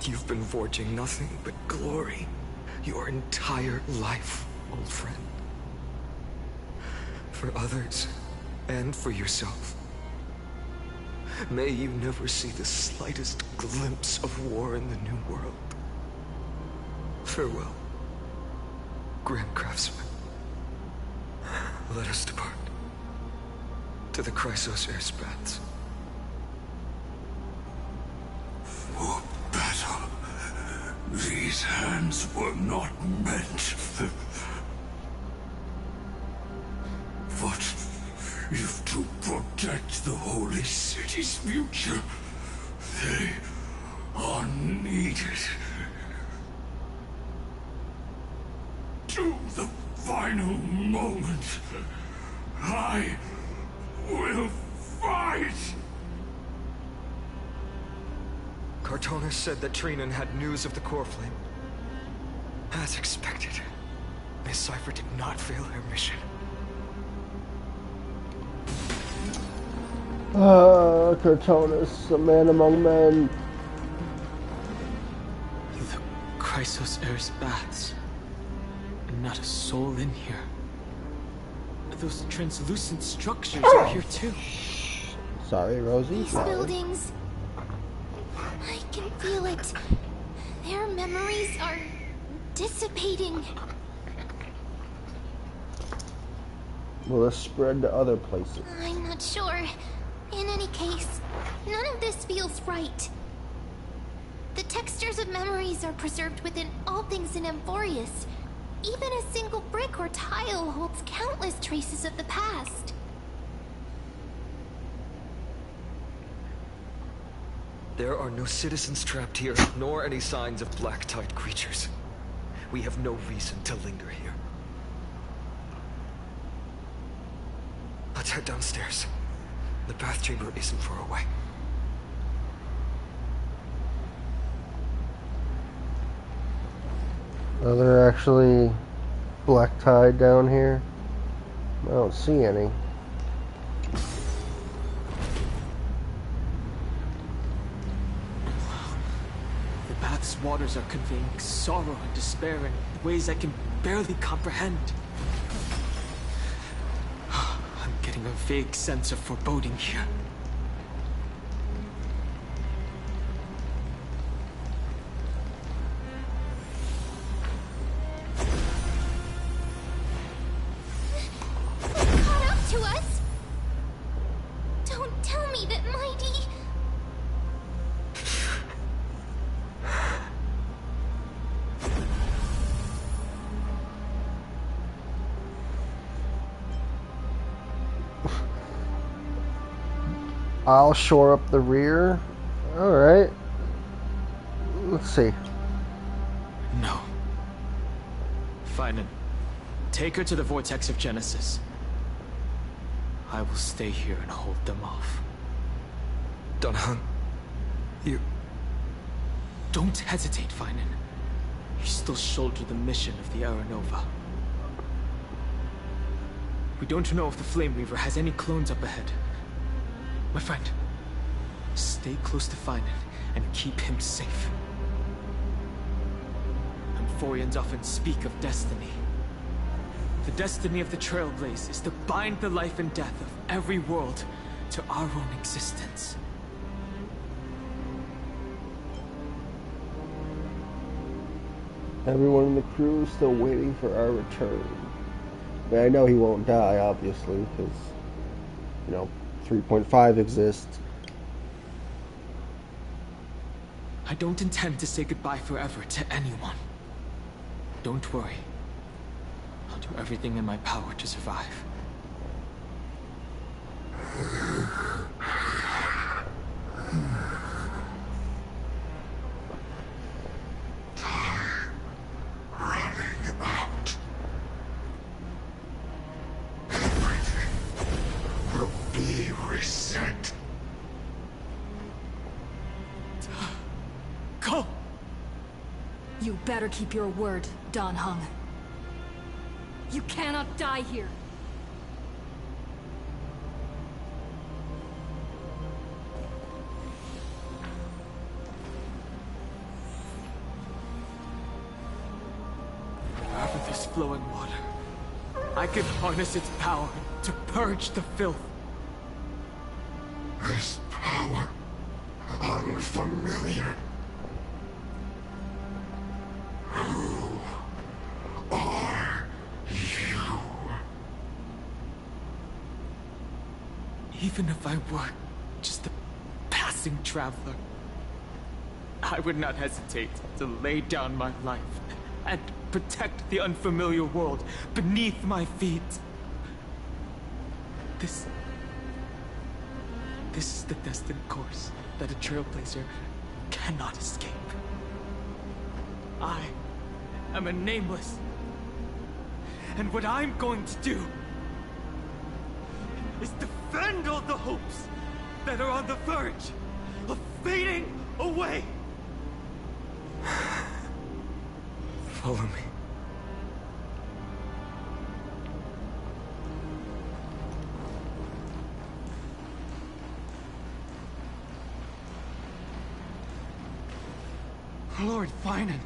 You've been forging nothing but glory your entire life, old friend. For others, and for yourself. May you never see the slightest glimpse of war in the New World. Farewell, Grand Craftsman. Let us depart to the Chrysos air spats. For battle, these hands were not meant. But if to protect the Holy City's future, they are needed. To the final moment, I will fight! Cartonis said that Cyrene had news of the core flame. As expected, Miss Cypher did not fail her mission. Cartonis, a man among men. The Chrysos Air's baths. And not a soul in here. Those translucent structures are here too. Sorry, Rosie. These buildings, I can feel it. Their memories are dissipating. Will this spread to other places? I'm not sure. In any case, none of this feels right. The textures of memories are preserved within all things in Amphorius. Even a single brick or tile holds countless traces of the past. There are no citizens trapped here, nor any signs of black-tide creatures. We have no reason to linger here. Let's head downstairs. The bath chamber isn't far away. Are there actually black tide down here? I don't see any. The bath's waters are conveying sorrow and despair in ways I can barely comprehend. I'm getting a vague sense of foreboding here. Caught up to us? Don't tell me that Mighty... I'll shore up the rear. Alright. Let's see. No. Phainon, take her to the vortex of Genesis. I will stay here and hold them off. Dunhan, you... Don't hesitate, Phainon. You still shoulder the mission of the Aranova. We don't know if the Flame Reaver has any clones up ahead. My friend, stay close to Phainon and keep him safe. Amphorians often speak of destiny. The destiny of the Trailblaze is to bind the life and death of every world to our own existence. Everyone in the crew is still waiting for our return. I mean, I know he won't die, obviously, because, you know, 3.5 exists. I don't intend to say goodbye forever to anyone. Don't worry. I'll do everything in my power to survive. Running out. reset. Go! You better keep your word, Dan Heng. You cannot die here. After this flowing water, I can harness its power to purge the filth. This power, unfamiliar. Who are you? Even if I were just a passing traveler, I would not hesitate to lay down my life and protect the unfamiliar world beneath my feet. This is the destined course that a trailblazer cannot escape. I am a nameless, and what I'm going to do is defend all the hopes that are on the verge of fading away. Follow me. Lord Phainon.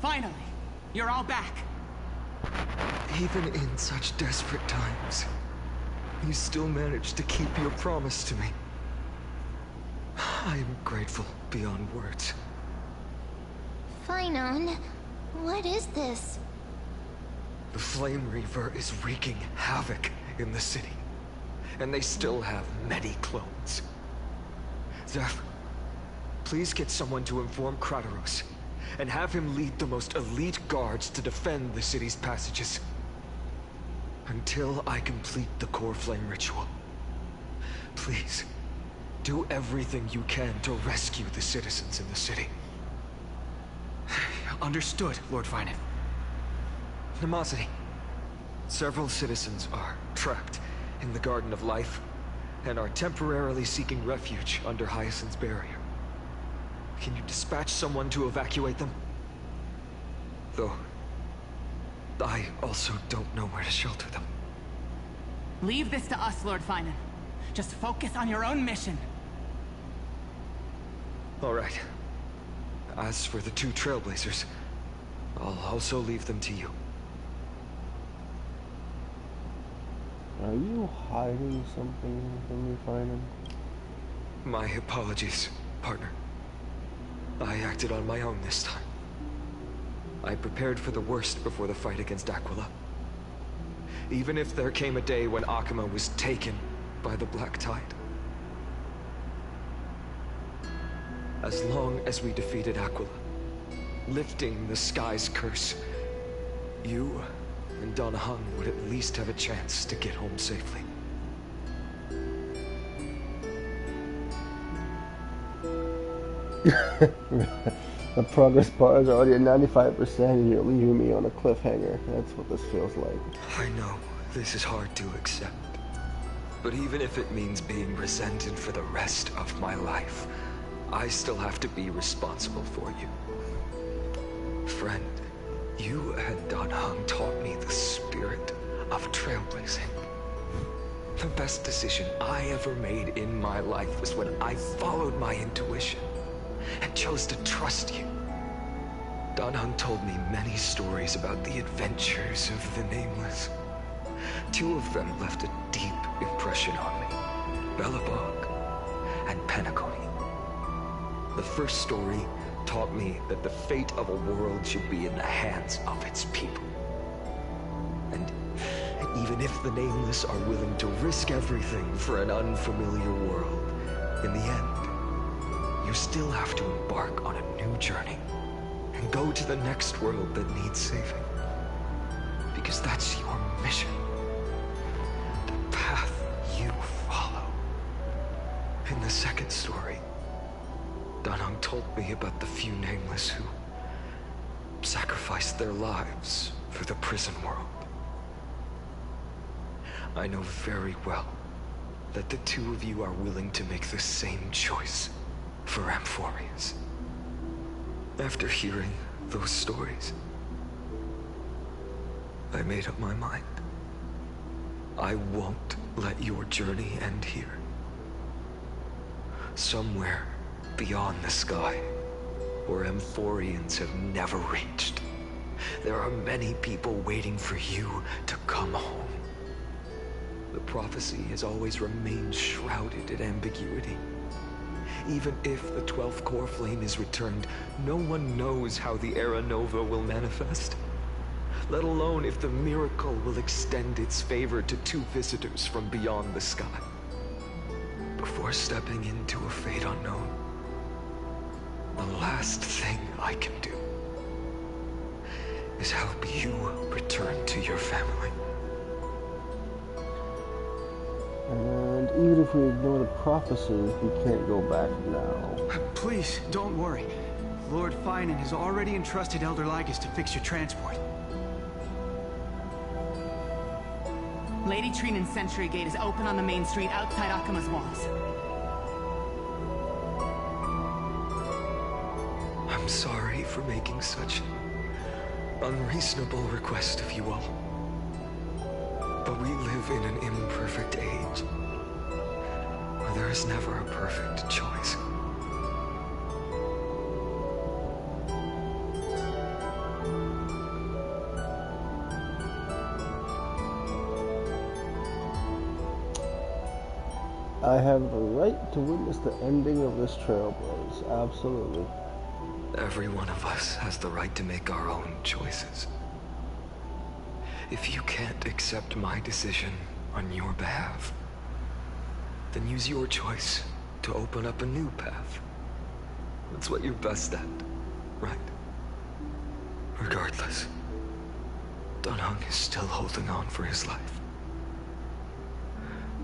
Finally, you're all back. Even in such desperate times, you still managed to keep your promise to me. I am grateful beyond words. Phainon, what is this? The Flame Reaver is wreaking havoc in the city, and they still have many clones. Zeph, please get someone to inform Kratos, and have him lead the most elite guards to defend the city's passages. Until I complete the core flame ritual. Please, do everything you can to rescue the citizens in the city. Understood, Lord Phainon. Nemosity. Several citizens are trapped in the Garden of Life, and are temporarily seeking refuge under Hyacinth's barrier. Can you dispatch someone to evacuate them? Though, I also don't know where to shelter them. Leave this to us, Lord Phainon. Just focus on your own mission. All right. As for the two Trailblazers, I'll also leave them to you. Are you hiding something from me, Phainon? My apologies, partner. I acted on my own this time. I prepared for the worst before the fight against Aquila. Even if there came a day when Akuma was taken by the Black Tide. As long as we defeated Aquila, lifting the sky's curse, you and Dan Heng would at least have a chance to get home safely. The progress bar is already at 95% and you're leaving me on a cliffhanger. That's what this feels like. I know this is hard to accept. But even if it means being resented for the rest of my life, I still have to be responsible for you. Friend, you and Dan Heng taught me the spirit of trailblazing. The best decision I ever made in my life was when I followed my intuition and chose to trust you. Dan Heng told me many stories about the adventures of the Nameless. Two of them left a deep impression on me. Bellabog and Penacony. The first story taught me that the fate of a world should be in the hands of its people. And even if the Nameless are willing to risk everything for an unfamiliar world, in the end, you still have to embark on a new journey and go to the next world that needs saving. Because that's your mission. The path you follow. In the second story, Dan Heng told me about the few Nameless who sacrificed their lives for the prison world. I know very well that the two of you are willing to make the same choice for Amphorius. After hearing those stories, I made up my mind. I won't let your journey end here. Somewhere beyond the sky, where Amphorians have never reached, there are many people waiting for you to come home. The prophecy has always remained shrouded in ambiguity. Even if the 12th core flame is returned, no one knows how the Era Nova will manifest. Let alone if the miracle will extend its favor to two visitors from beyond the sky. Before stepping into a fate unknown, the last thing I can do is help you return to your family. And even if we ignore the prophecies, we can't go back now. Please, don't worry. Lord Phainon has already entrusted Elder Lygus to fix your transport. Lady Cyrene Sentry Gate is open on the main street outside Akima's walls. I'm sorry for making such an unreasonable request of you all. But we live in an imperfect age, where there is never a perfect choice. I have the right to witness the ending of this trailblaze. Absolutely. Every one of us has the right to make our own choices. If you can't accept my decision on your behalf, then use your choice to open up a new path. That's what you're best at, right? Regardless, Dan Heng is still holding on for his life.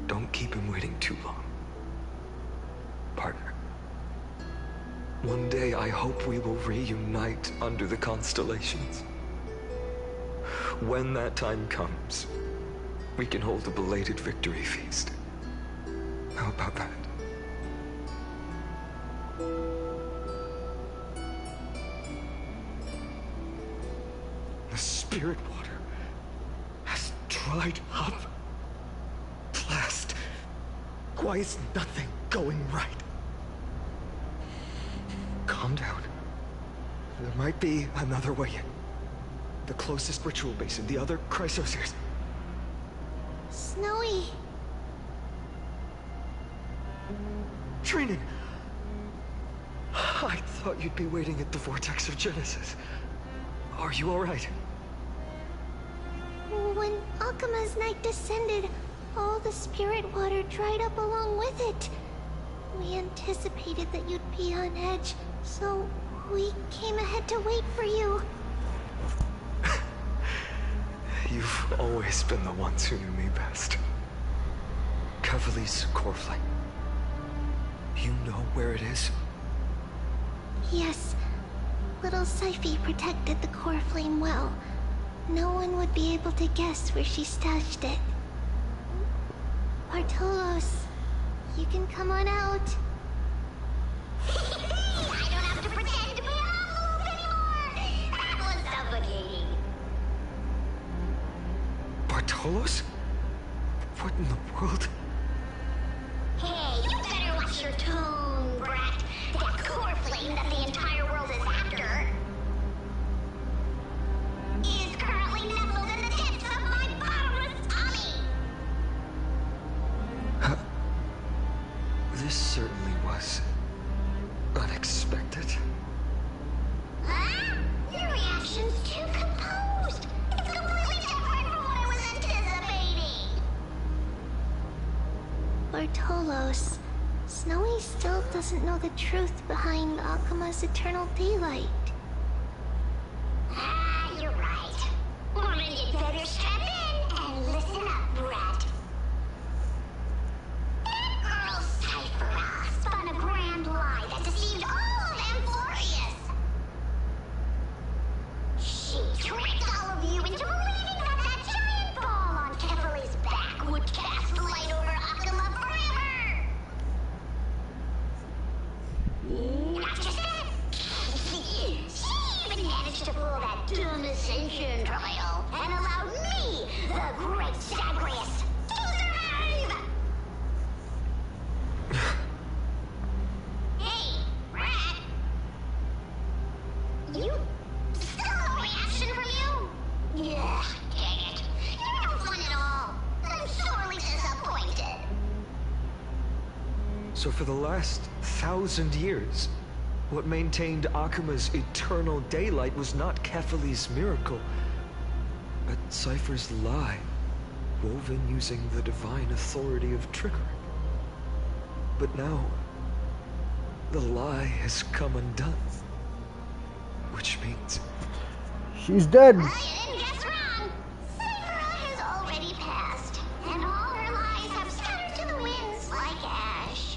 Don't keep him waiting too long, partner. One day I hope we will reunite under the constellations. When that time comes, we can hold a belated victory feast. How about that? The spirit water has dried up. Blast. Why is nothing going right? Calm down. There might be another way in. The closest ritual basin, the other chrysosirs. Snowy. Cyrene! I thought you'd be waiting at the Vortex of Genesis. Are you alright? When Akima's night descended, all the spirit water dried up along with it. We anticipated that you'd be on edge, so we came ahead to wait for you. You've always been the ones who knew me best. Kavali's core flame. You know where it is? Yes. Little Syphi protected the core flame well. No one would be able to guess where she stashed it. Bartolos, you can come on out. I don't have to pretend to be an envelope anymore! That was suffocating. Bartolos? What in the world? Hey, you better watch your tone, brat. That core flame that the entire world is after is currently nestled in the depths of my bottomless tummy. This certainly was unexpected. Huh? Your reaction's too composed. It's completely different from what I was anticipating. Bartolos, Snowy still doesn't know the truth behind Akima's eternal daylight. Ah, you're right. Woman, you'd better strap in and listen up, brat. That girl Cyphera spun a grand lie that deceived all of Amphorius. She tricked all of you into believing that that giant ball on Kefali's back would cast light over Akima forever. Freedom Trial and allowed me, the Great Zagreus, to survive! Hey, Rat! You... still no reaction from you? Ugh, dang it. You're no fun at all. I'm sorely disappointed. So for the last 1,000 years, what maintained Akuma's eternal daylight was not Kefali's miracle, but Cypher's lie, woven using the divine authority of trickery. But now, the lie has come undone. Which means... she's dead! You didn't guess wrong. Cypher has already passed, and all her lies have scattered to the winds like ash.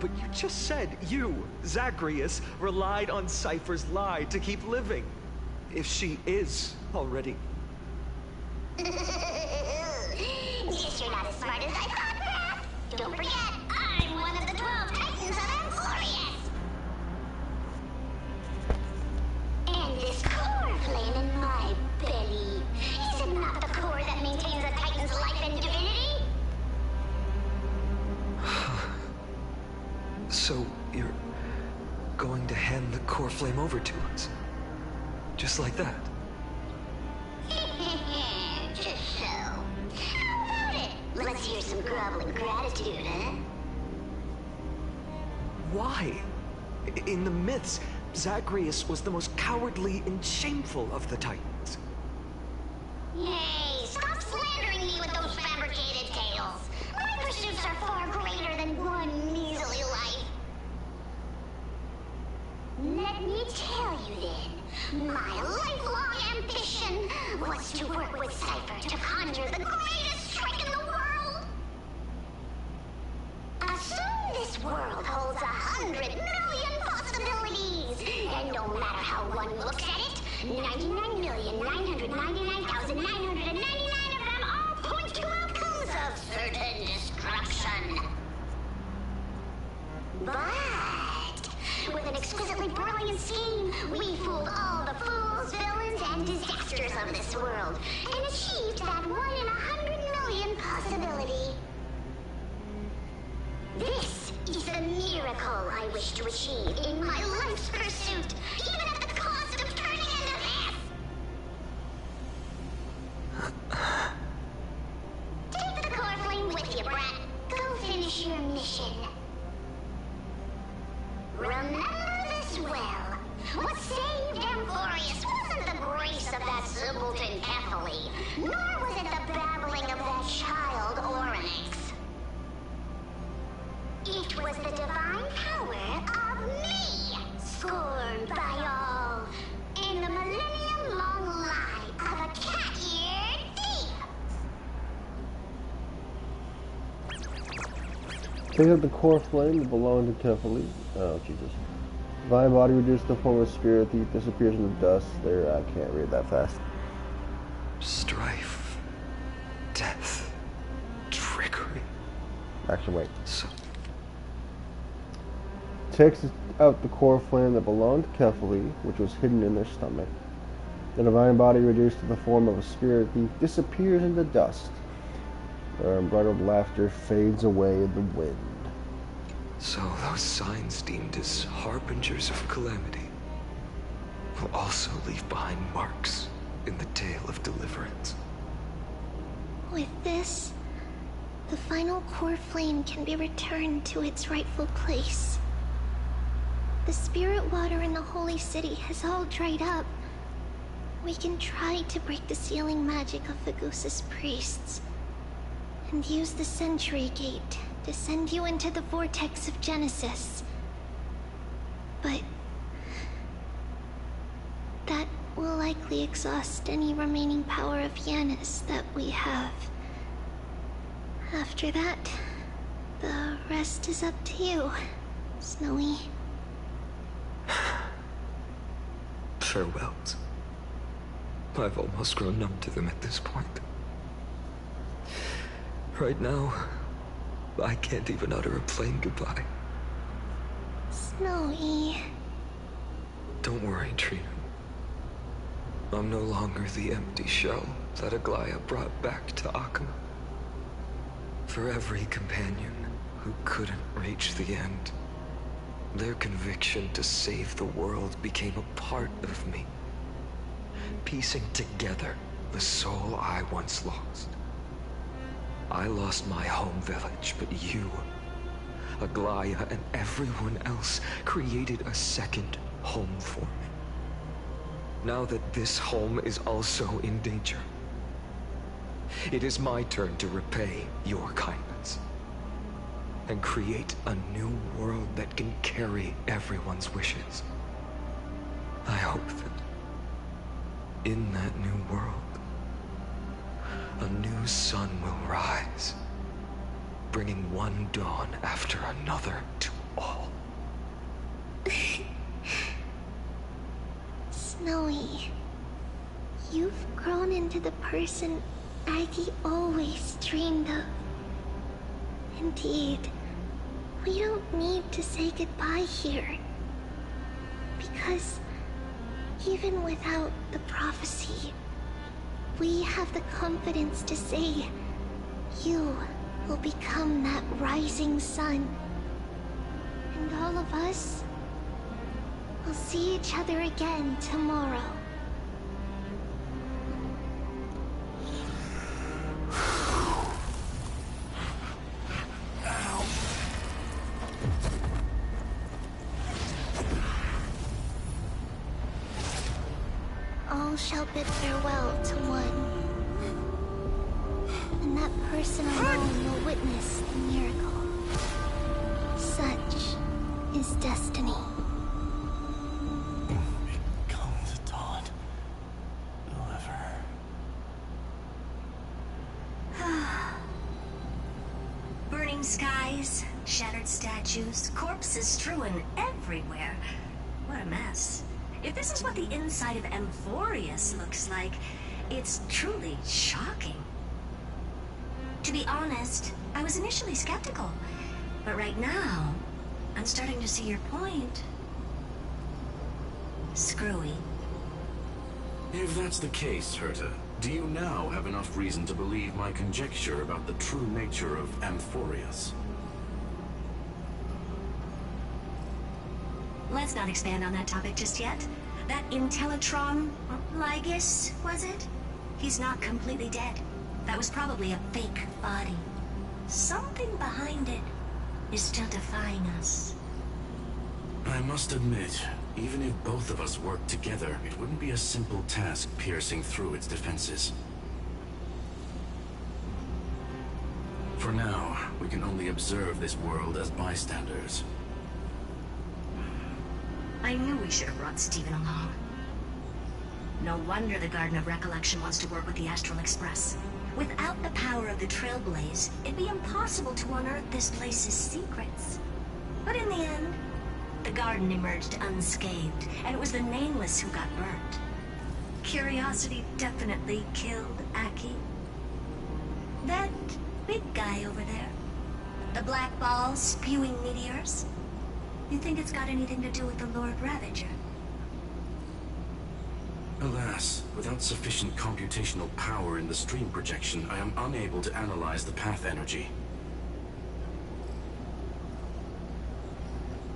But you just said you, Zagreus, relied on Cypher's lie to keep living. If she is already... Guess you're not as smart as I thought, Beth. Don't forget, I'm one of the 12 Titans of Amphorius. And this core flame in my belly, is it not the core that maintains a Titan's life and divinity? So, you're going to hand the core flame over to us? Just like that? Just so. How about it? Let's hear some groveling gratitude, huh? Why? In the myths, Zagreus was the most cowardly and shameful of the Titans. Hey, stop slandering me with those fabricated tales. My pursuits are far greater than one measly life. Let me tell you then, my lifelong ambition was to work with Cypher to conjure the greatest trick in the world. Assume this world holds 100 million possibilities, and no matter how one looks at it, 99,999,999 of them all point to outcomes of certain destruction. But with an exquisitely brilliant scheme, we fooled all the fools, villains, and disasters of this world, and achieved that 1 in 100 million possibility. This is the miracle I wish to achieve in my life's pursuit, even at the cost of turning into this! Take the core flame with you, Brat. Go finish your mission. Remember this well. What saved Amphorius wasn't the grace of that simpleton Kefali, nor was it the babbling of that child Oryx. It was the divine power of me, scorned by all, and the millennium-long lie of a cat-eared thief. Take up the core flame that belonged to Kefali. Oh, Jesus. Divine body reduced to the form of spirit. Thief disappears in the dust. There, I can't read that fast. Strife. Death. Trickery. Actually, wait. So... takes out the core flame that belonged to Kefali, which was hidden in their stomach. The divine body reduced to the form of a spirit thief disappears into dust. Their unbridled laughter fades away in the wind. So those signs deemed as harbingers of calamity will also leave behind marks in the tale of deliverance. With this, the final core flame can be returned to its rightful place. The spirit water in the holy city has all dried up. We can try to break the sealing magic of Fagusis priests and use the Century Gate to send you into the vortex of Genesis. But that will likely exhaust any remaining power of Yanis that we have. After that, the rest is up to you, Snowy. Farewells. I've almost grown numb to them at this point. Right now, I can't even utter a plain goodbye. Snowy. Don't worry, Trina. I'm no longer the empty shell that Aglaya brought back to Akama. For every companion who couldn't reach the end, their conviction to save the world became a part of me, piecing together the soul I once lost. I lost my home village, but you, Aglaya, and everyone else created a second home for me. Now that this home is also in danger, it is my turn to repay your kindness and create a new world that can carry everyone's wishes. I hope that in that new world, a new sun will rise, bringing one dawn after another to all. Snowy, you've grown into the person Aggie always dreamed of. Indeed, we don't need to say goodbye here. Because even without the prophecy, we have the confidence to say you will become that rising sun. And all of us will see each other again tomorrow. All shall bid farewell to one. And that person alone will witness the miracle. Such is destiny. Become the dawn. Whoever. Burning skies, shattered statues, corpses strewn everywhere. What a mess. If this is what the inside of Amphorius looks like, it's truly shocking. To be honest, I was initially skeptical, but right now, I'm starting to see your point. Screwy. If that's the case, Herta, do you now have enough reason to believe my conjecture about the true nature of Amphorius? Let's not expand on that topic just yet. That Intellitron, Lygus, was it? He's not completely dead. That was probably a fake body. Something behind it is still defying us. I must admit, even if both of us worked together, it wouldn't be a simple task piercing through its defenses. For now, we can only observe this world as bystanders. I knew we should have brought Stephen along. No wonder the Garden of Recollection wants to work with the Astral Express. Without the power of the Trailblaze, it'd be impossible to unearth this place's secrets. But in the end, the garden emerged unscathed, and it was the Nameless who got burnt. Curiosity definitely killed Aki. That big guy over there, the black ball spewing meteors, you think it's got anything to do with the Lord Ravager? Alas, without sufficient computational power in the stream projection, I am unable to analyze the path energy.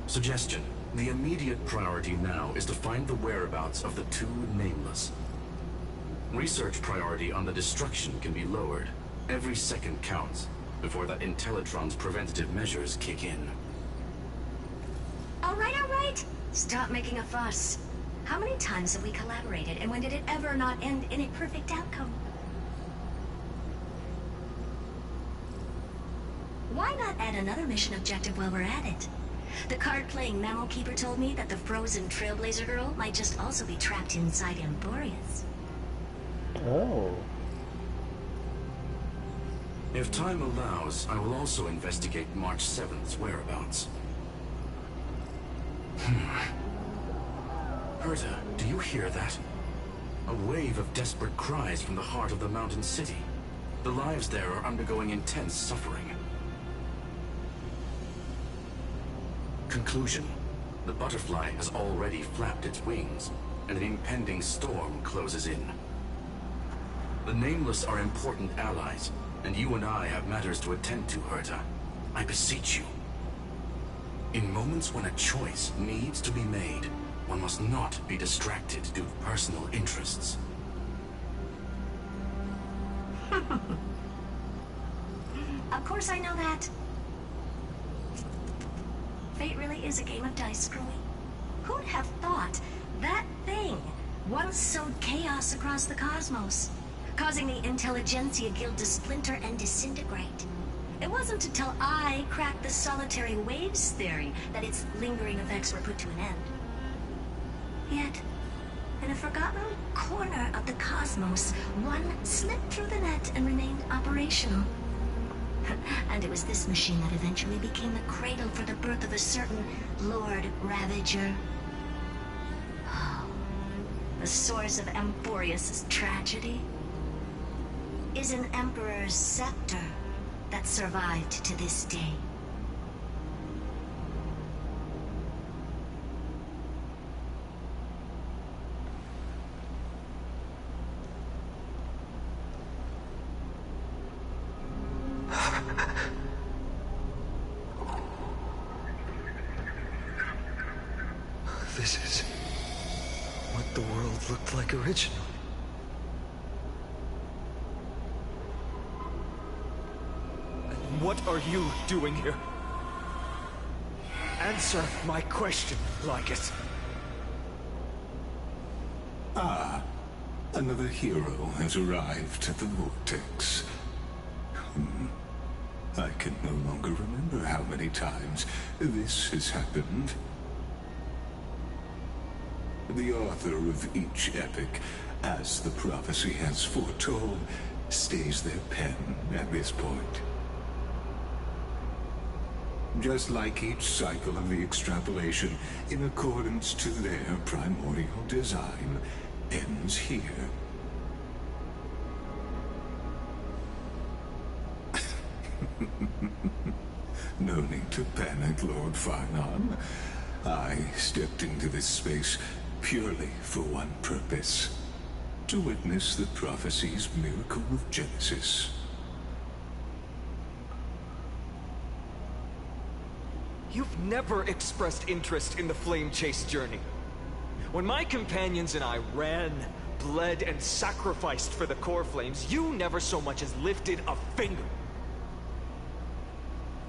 Suggestion. The immediate priority now is to find the whereabouts of the two Nameless. Research priority on the destruction can be lowered. Every second counts, before that Intellitron's preventative measures kick in. All right. Stop making a fuss. How many times have we collaborated, and when did it ever not end in a perfect outcome? Why not add another mission objective while we're at it? The card-playing Mammal Keeper told me that the frozen Trailblazer girl might just also be trapped inside Amphorius. Oh. If time allows, I will also investigate March 7th's whereabouts. Herta, do you hear that? A wave of desperate cries from the heart of the mountain city. The lives there are undergoing intense suffering. Conclusion. The butterfly has already flapped its wings, and an impending storm closes in. The Nameless are important allies, and you and I have matters to attend to, Herta. I beseech you. In moments when a choice needs to be made, one must not be distracted due to personal interests. Of course I know that. Fate really is a game of dice, Screwy. Who'd have thought that thing once sowed chaos across the cosmos, causing the Intelligentsia Guild to splinter and disintegrate? It wasn't until I cracked the solitary waves theory that its lingering effects were put to an end. Yet, in a forgotten corner of the cosmos, one slipped through the net and remained operational. And it was this machine that eventually became the cradle for the birth of a certain Lord Ravager. The source of Emphorius' tragedy is an Emperor's scepter that survived to this day. This is what the world looked like originally. And what are you doing here? Answer my question, Lycus. Ah, another hero has arrived at the Vortex. I can no longer remember how many times this has happened. The author of each epic, as the prophecy has foretold, stays their pen at this point. Just like each cycle of the extrapolation, in accordance to their primordial design, ends here. No need to panic, Lord Phainon. I stepped into this space purely for one purpose: to witness the prophecy's miracle of Genesis. You've never expressed interest in the Flame Chase journey. When my companions and I ran, bled, and sacrificed for the core flames, you never so much as lifted a finger.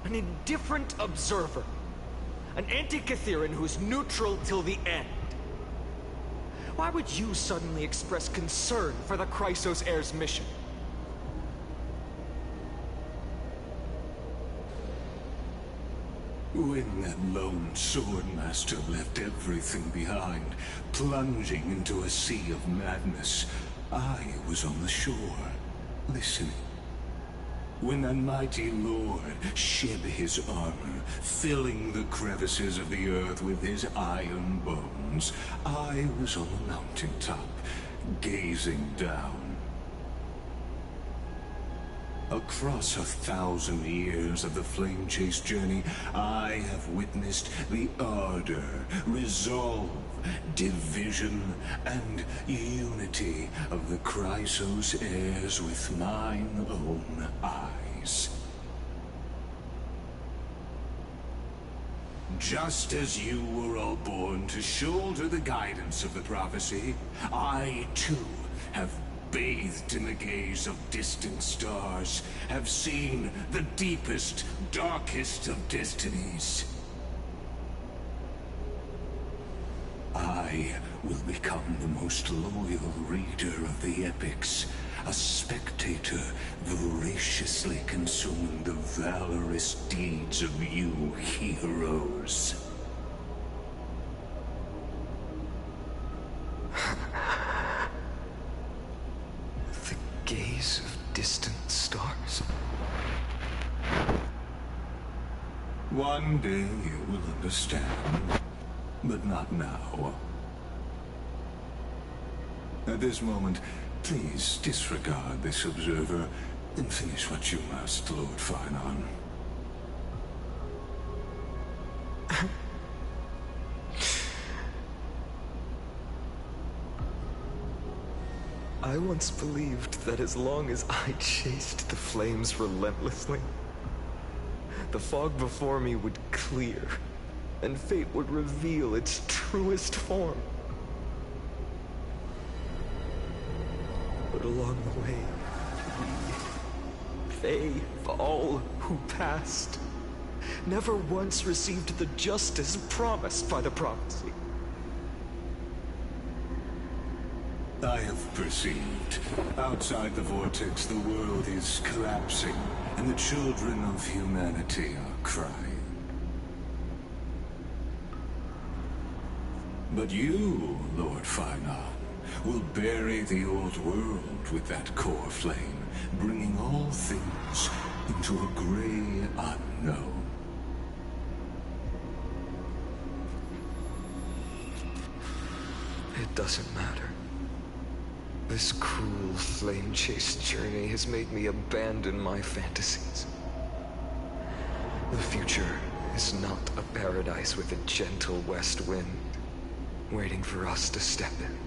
An indifferent observer. An anti-Catharan who's neutral till the end. Why would you suddenly express concern for the Chrysos heir's mission? When that lone swordmaster left everything behind, plunging into a sea of madness, I was on the shore, listening. When that mighty lord shed his armor, filling the crevices of the earth with his iron bones, I was on the mountaintop, gazing down. Across 1,000 years of the Flame Chase journey, I have witnessed the ardor, resolve, division, and unity of the Chrysos heirs with mine own eyes. Just as you were all born to shoulder the guidance of the prophecy, I too have bathed in the gaze of distant stars, have seen the deepest, darkest of destinies. I will become the most loyal reader of the epics, a spectator voraciously consuming the valorous deeds of you heroes. Gaze of distant stars. One day you will understand, but not now. At this moment, please disregard this observer and finish what you must, Lord Phainon. I once believed that as long as I chased the flames relentlessly, the fog before me would clear, and fate would reveal its truest form. But along the way, they, all who passed, never once received the justice promised by the prophecy. I have perceived. Outside the vortex, the world is collapsing, and the children of humanity are crying. But you, Lord Phainon, will bury the old world with that core flame, bringing all things into a gray unknown. It doesn't matter. This cruel flame-chased journey has made me abandon my fantasies. The future is not a paradise with a gentle west wind, waiting for us to step in.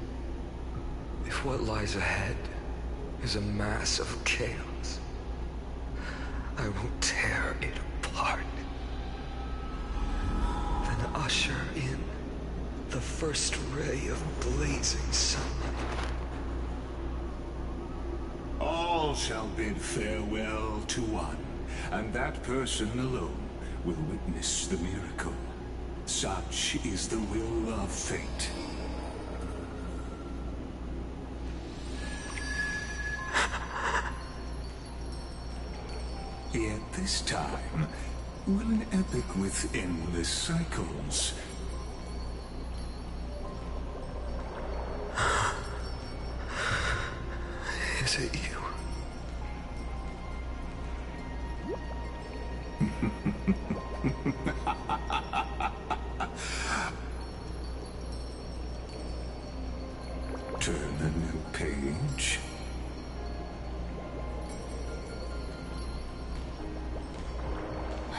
If what lies ahead is a mass of chaos, I will tear it apart. Then usher in the first ray of blazing sunlight. All shall bid farewell to one, and that person alone will witness the miracle. Such is the will of fate. Yet this time, will an epic with endless cycles. Is it you? Turn a new page.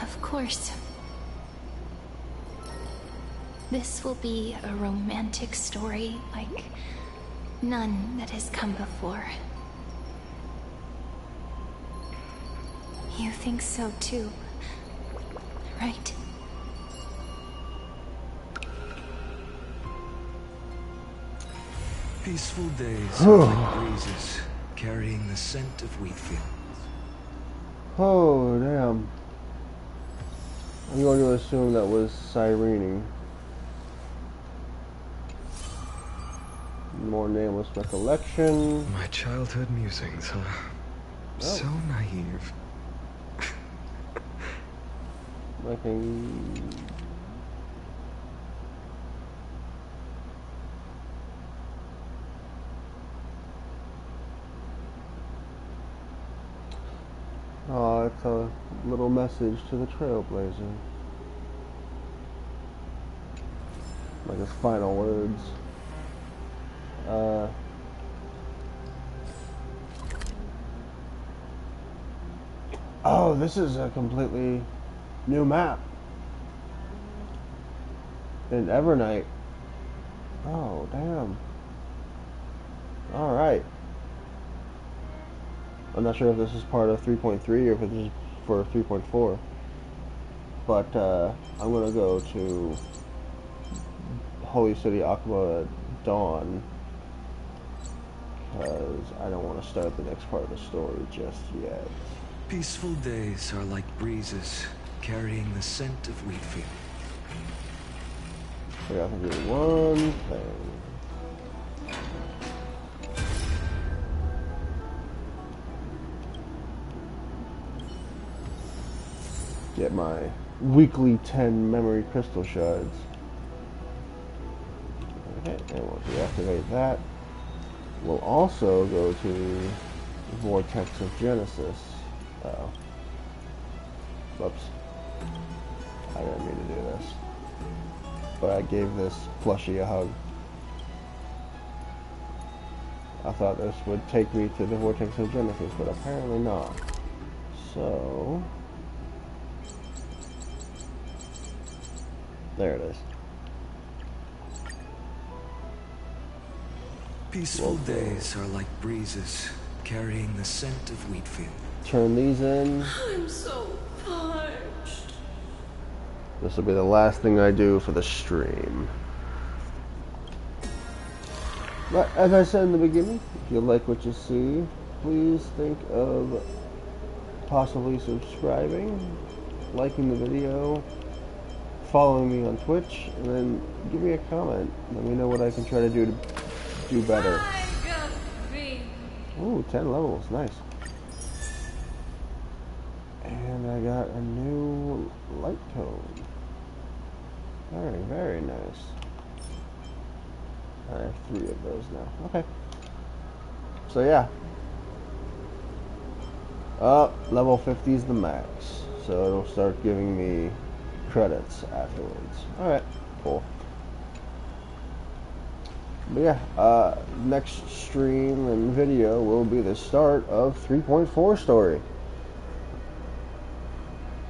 Of course. This will be a romantic story like none that has come before. You think so too, right? Peaceful days are like breezes, carrying the scent of wheat fields. Oh, damn. I'm going to assume that was Cyrene. More nameless recollection. My childhood musings, huh? So naive. Making... Oh, it's a little message to the Trailblazer. Like his final words. Oh, this is a completely new map. In Evernight. Oh, damn. Alright. I'm not sure if this is part of 3.3 or if this is for 3.4. But I'm going to go to Holy City Akuma at dawn. Because I don't want to start the next part of the story just yet. Peaceful days are like breezes, carrying the scent of wheat fields. I got to do one thing. Get my weekly 10 memory crystal shards. Okay, and we'll deactivate that. We'll also go to Vortex of Genesis. Uh-oh. Whoops. I didn't mean to do this. But I gave this plushie a hug. I thought this would take me to the Vortex of Genesis, but apparently not. So... there it is. Peaceful days are like breezes carrying the scent of wheat field. Turn these in. I'm so parched. This will be the last thing I do for the stream. But as I said in the beginning, if you like what you see, please think of possibly subscribing, liking the video, following me on Twitch, and then give me a comment. Let me know what I can try to do better. Ooh, 10 levels, nice. And I got a new light cone. Very, very nice. I have 3 of those now. Okay. So yeah. Level 50 is the max. So it'll start giving me credits afterwards. Alright, cool. But yeah, next stream and video will be the start of 3.4 story.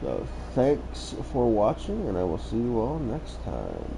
So thanks for watching, and I will see you all next time.